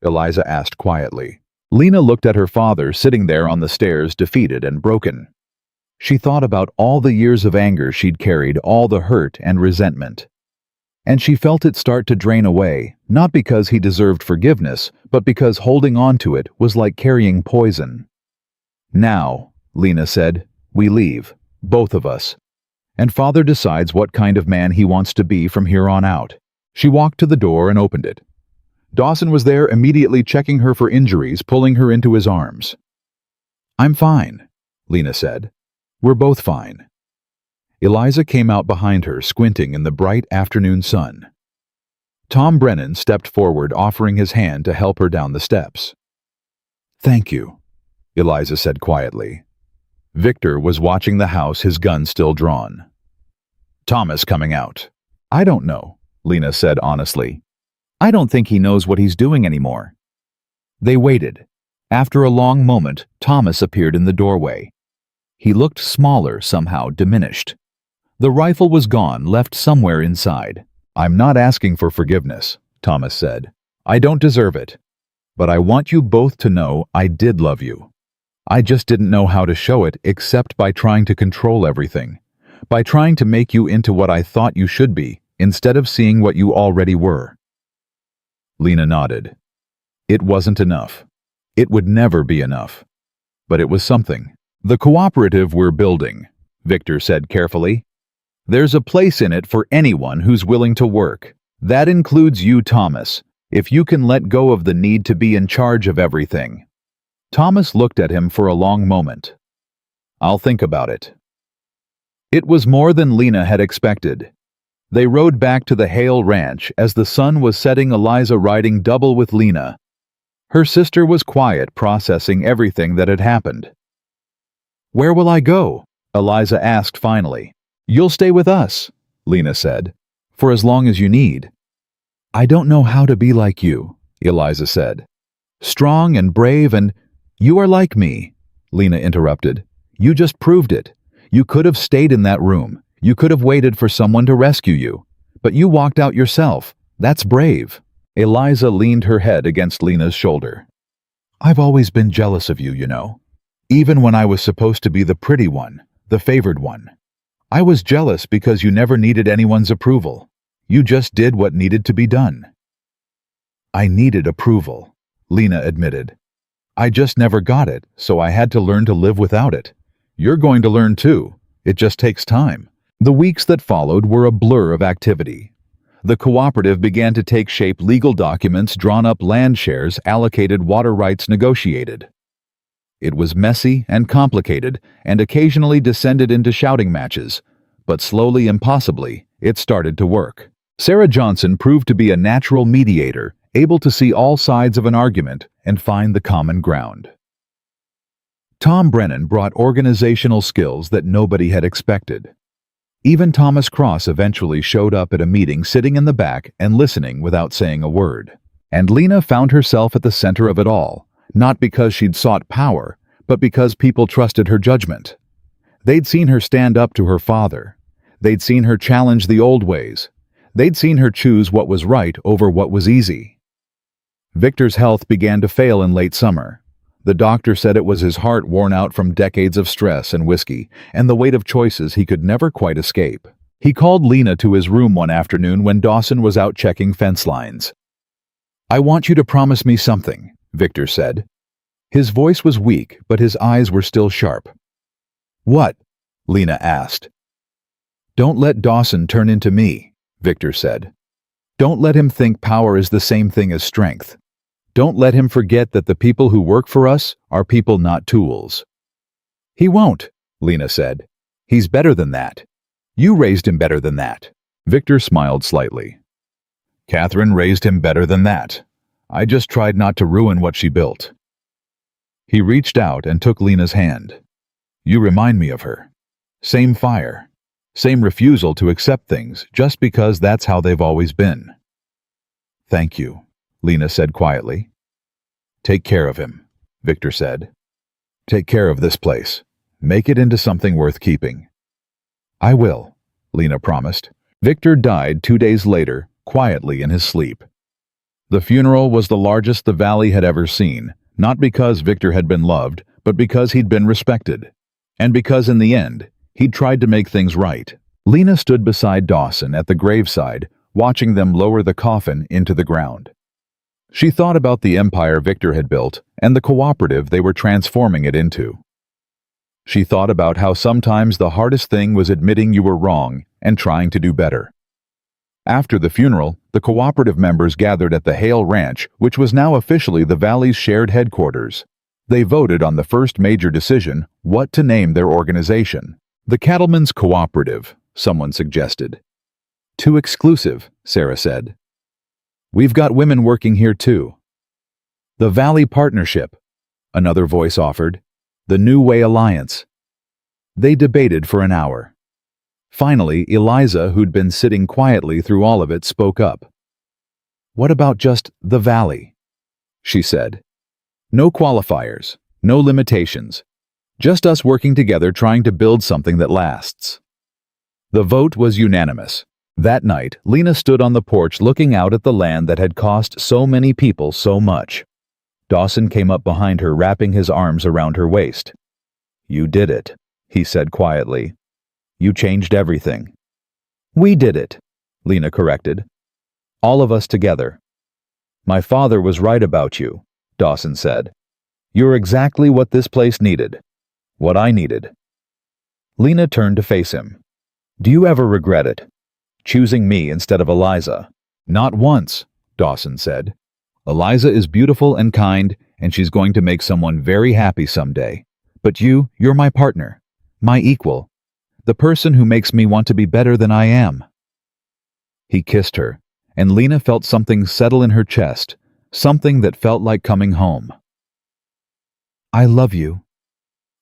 Eliza asked quietly. Lena looked at her father sitting there on the stairs, defeated and broken. She thought about all the years of anger she'd carried, all the hurt and resentment. And she felt it start to drain away, not because he deserved forgiveness, but because holding on to it was like carrying poison. Now, Lena said, we leave, both of us. And Father decides what kind of man he wants to be from here on out. She walked to the door and opened it. Dawson was there, immediately checking her for injuries, pulling her into his arms. I'm fine, Lena said. We're both fine. Eliza came out behind her, squinting in the bright afternoon sun. Tom Brennan stepped forward, offering his hand to help her down the steps. Thank you, Eliza said quietly. Victor was watching the house, his gun still drawn. Thomas coming out. I don't know, Lena said honestly. I don't think he knows what he's doing anymore. They waited. After a long moment, Thomas appeared in the doorway. He looked smaller, somehow diminished. The rifle was gone, left somewhere inside. I'm not asking for forgiveness, Thomas said. I don't deserve it. But I want you both to know I did love you. I just didn't know how to show it except by trying to control everything, by trying to make you into what I thought you should be, instead of seeing what you already were. Lena nodded. It wasn't enough. It would never be enough. But it was something. The cooperative we're building, Victor said carefully. There's a place in it for anyone who's willing to work. That includes you, Thomas, if you can let go of the need to be in charge of everything. Thomas looked at him for a long moment. I'll think about it. It was more than Lena had expected. They rode back to the Hale Ranch as the sun was setting, Eliza riding double with Lena. Her sister was quiet, processing everything that had happened. Where will I go? Eliza asked finally. You'll stay with us, Lena said, for as long as you need. I don't know how to be like you, Eliza said. Strong and brave and— You are like me, Lena interrupted. You just proved it. You could have stayed in that room. You could have waited for someone to rescue you. But you walked out yourself. That's brave. Eliza leaned her head against Lena's shoulder. I've always been jealous of you, you know. Even when I was supposed to be the pretty one, the favored one. I was jealous because you never needed anyone's approval. You just did what needed to be done. I needed approval, Lena admitted. I just never got it, so I had to learn to live without it. You're going to learn too. It just takes time. The weeks that followed were a blur of activity. The cooperative began to take shape, legal documents drawn up, land shares allocated, water rights negotiated. It was messy and complicated and occasionally descended into shouting matches, but slowly and possibly, it started to work. Sarah Johnson proved to be a natural mediator, able to see all sides of an argument and find the common ground. Tom Brennan brought organizational skills that nobody had expected. Even Thomas Cross eventually showed up at a meeting, sitting in the back and listening without saying a word. And Lena found herself at the center of it all, not because she'd sought power, but because people trusted her judgment. They'd seen her stand up to her father. They'd seen her challenge the old ways. They'd seen her choose what was right over what was easy. Victor's health began to fail in late summer. The doctor said it was his heart, worn out from decades of stress and whiskey, and the weight of choices he could never quite escape. He called Lena to his room one afternoon when Dawson was out checking fence lines. I want you to promise me something, Victor said. His voice was weak, but his eyes were still sharp. What? Lena asked. Don't let Dawson turn into me, Victor said. Don't let him think power is the same thing as strength. Don't let him forget that the people who work for us are people, not tools. He won't, Lena said. He's better than that. You raised him better than that. Victor smiled slightly. Catherine raised him better than that. I just tried not to ruin what she built. He reached out and took Lena's hand. You remind me of her. Same fire. Same refusal to accept things just because that's how they've always been. Thank you, Lena said quietly. Take care of him, Victor said. Take care of this place. Make it into something worth keeping. I will, Lena promised. Victor died 2 days later, quietly in his sleep. The funeral was the largest the valley had ever seen, not because Victor had been loved, but because he'd been respected. And because in the end, he'd tried to make things right. Lena stood beside Dawson at the graveside, watching them lower the coffin into the ground. She thought about the empire Victor had built and the cooperative they were transforming it into. She thought about how sometimes the hardest thing was admitting you were wrong and trying to do better. After the funeral, the cooperative members gathered at the Hale Ranch, which was now officially the valley's shared headquarters. They voted on the first major decision, what to name their organization. The Cattlemen's Cooperative, someone suggested. Too exclusive, Sarah said. We've got women working here too. The Valley Partnership, another voice offered. The New Way Alliance. They debated for an hour. Finally, Eliza, who'd been sitting quietly through all of it, spoke up. What about just the Valley? She said. No qualifiers, no limitations. Just us working together trying to build something that lasts. The vote was unanimous. That night, Lena stood on the porch looking out at the land that had cost so many people so much. Dawson came up behind her, wrapping his arms around her waist. You did it, he said quietly. You changed everything. We did it, Lena corrected. All of us together. My father was right about you, Dawson said. You're exactly what this place needed. What I needed. Lena turned to face him. Do you ever regret it? Choosing me instead of Eliza? Not once, Dawson said. Eliza is beautiful and kind, and she's going to make someone very happy someday. But you're my partner, my equal, the person who makes me want to be better than I am. He kissed her, and Lena felt something settle in her chest, something that felt like coming home. I love you.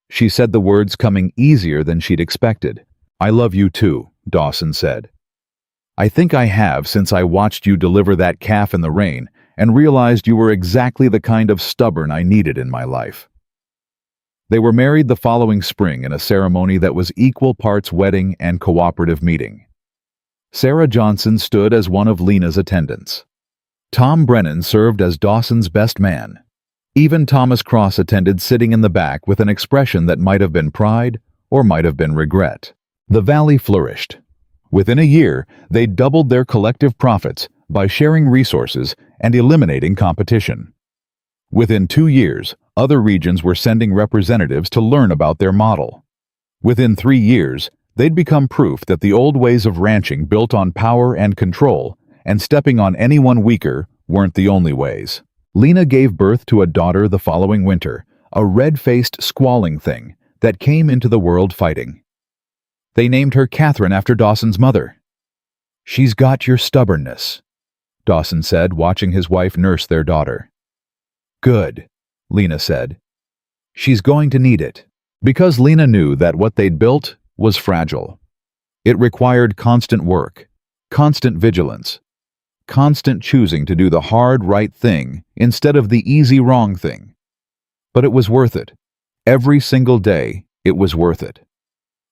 She said the words coming easier than she'd expected, "I love you too," Dawson said. "I think I have since I watched you deliver that calf in the rain and realized you were exactly the kind of stubborn I needed in my life." They were married the following spring in a ceremony that was equal parts wedding and cooperative meeting. Sarah Johnson stood as one of Lena's attendants. Tom Brennan served as Dawson's best man. Even Thomas Cross attended, sitting in the back with an expression that might have been pride or might have been regret. The valley flourished. Within a year, they doubled their collective profits by sharing resources and eliminating competition. Within 2 years, other regions were sending representatives to learn about their model. Within 3 years, they'd become proof that the old ways of ranching built on power and control and stepping on anyone weaker weren't the only ways. Lena gave birth to a daughter the following winter, a red-faced, squalling thing that came into the world fighting. They named her Catherine after Dawson's mother. "She's got your stubbornness," Dawson said, watching his wife nurse their daughter. "Good," Lena said. "She's going to need it." Because Lena knew that what they'd built was fragile. It required constant work, constant vigilance, constant choosing to do the hard right thing instead of the easy wrong thing. But it was worth it. Every single day, it was worth it.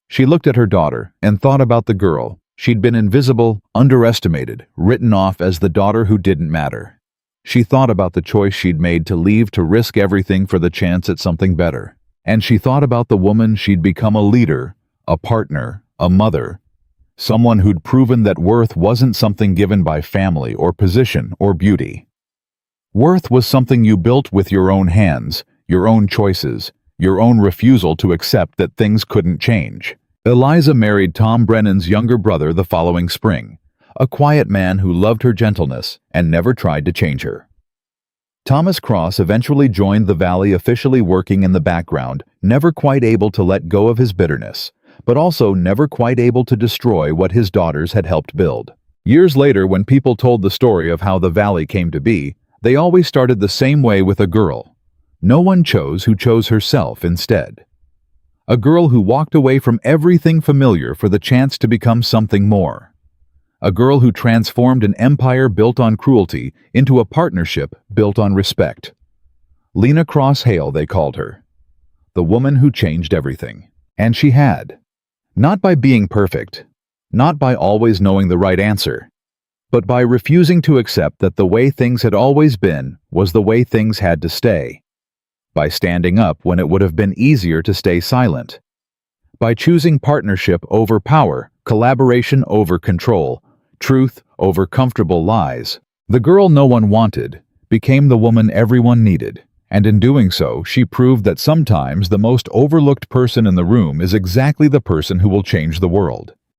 She looked at her daughter and thought about the girl. She'd been invisible, underestimated, written off as the daughter who didn't matter. She thought about the choice she'd made to leave to risk everything for the chance at something better. And she thought about the woman she'd become, a leader, a partner, a mother, someone who'd proven that worth wasn't something given by family or position or beauty. Worth was something you built with your own hands, your own choices, your own refusal to accept that things couldn't change. Eliza married Tom Brennan's younger brother the following spring, a quiet man who loved her gentleness and never tried to change her. Thomas Cross eventually joined the Valley, officially working in the background, never quite able to let go of his bitterness, but also never quite able to destroy what his daughters had helped build. Years later, when people told the story of how the Valley came to be, they always started the same way, with a girl. No one chose who chose herself instead. A girl who walked away from everything familiar for the chance to become something more. A girl who transformed an empire built on cruelty into a partnership built on respect. Lena Cross Hale, they called her. The woman who changed everything. And she had. Not by being perfect, not by always knowing the right answer, but by refusing to accept that the way things had always been was the way things had to stay. By standing up when it would have been easier to stay silent. By choosing partnership over power, collaboration over control, truth over comfortable lies. The girl no one wanted became the woman everyone needed, and in doing so, she proved that sometimes the most overlooked person in the room is exactly the person who will change the world.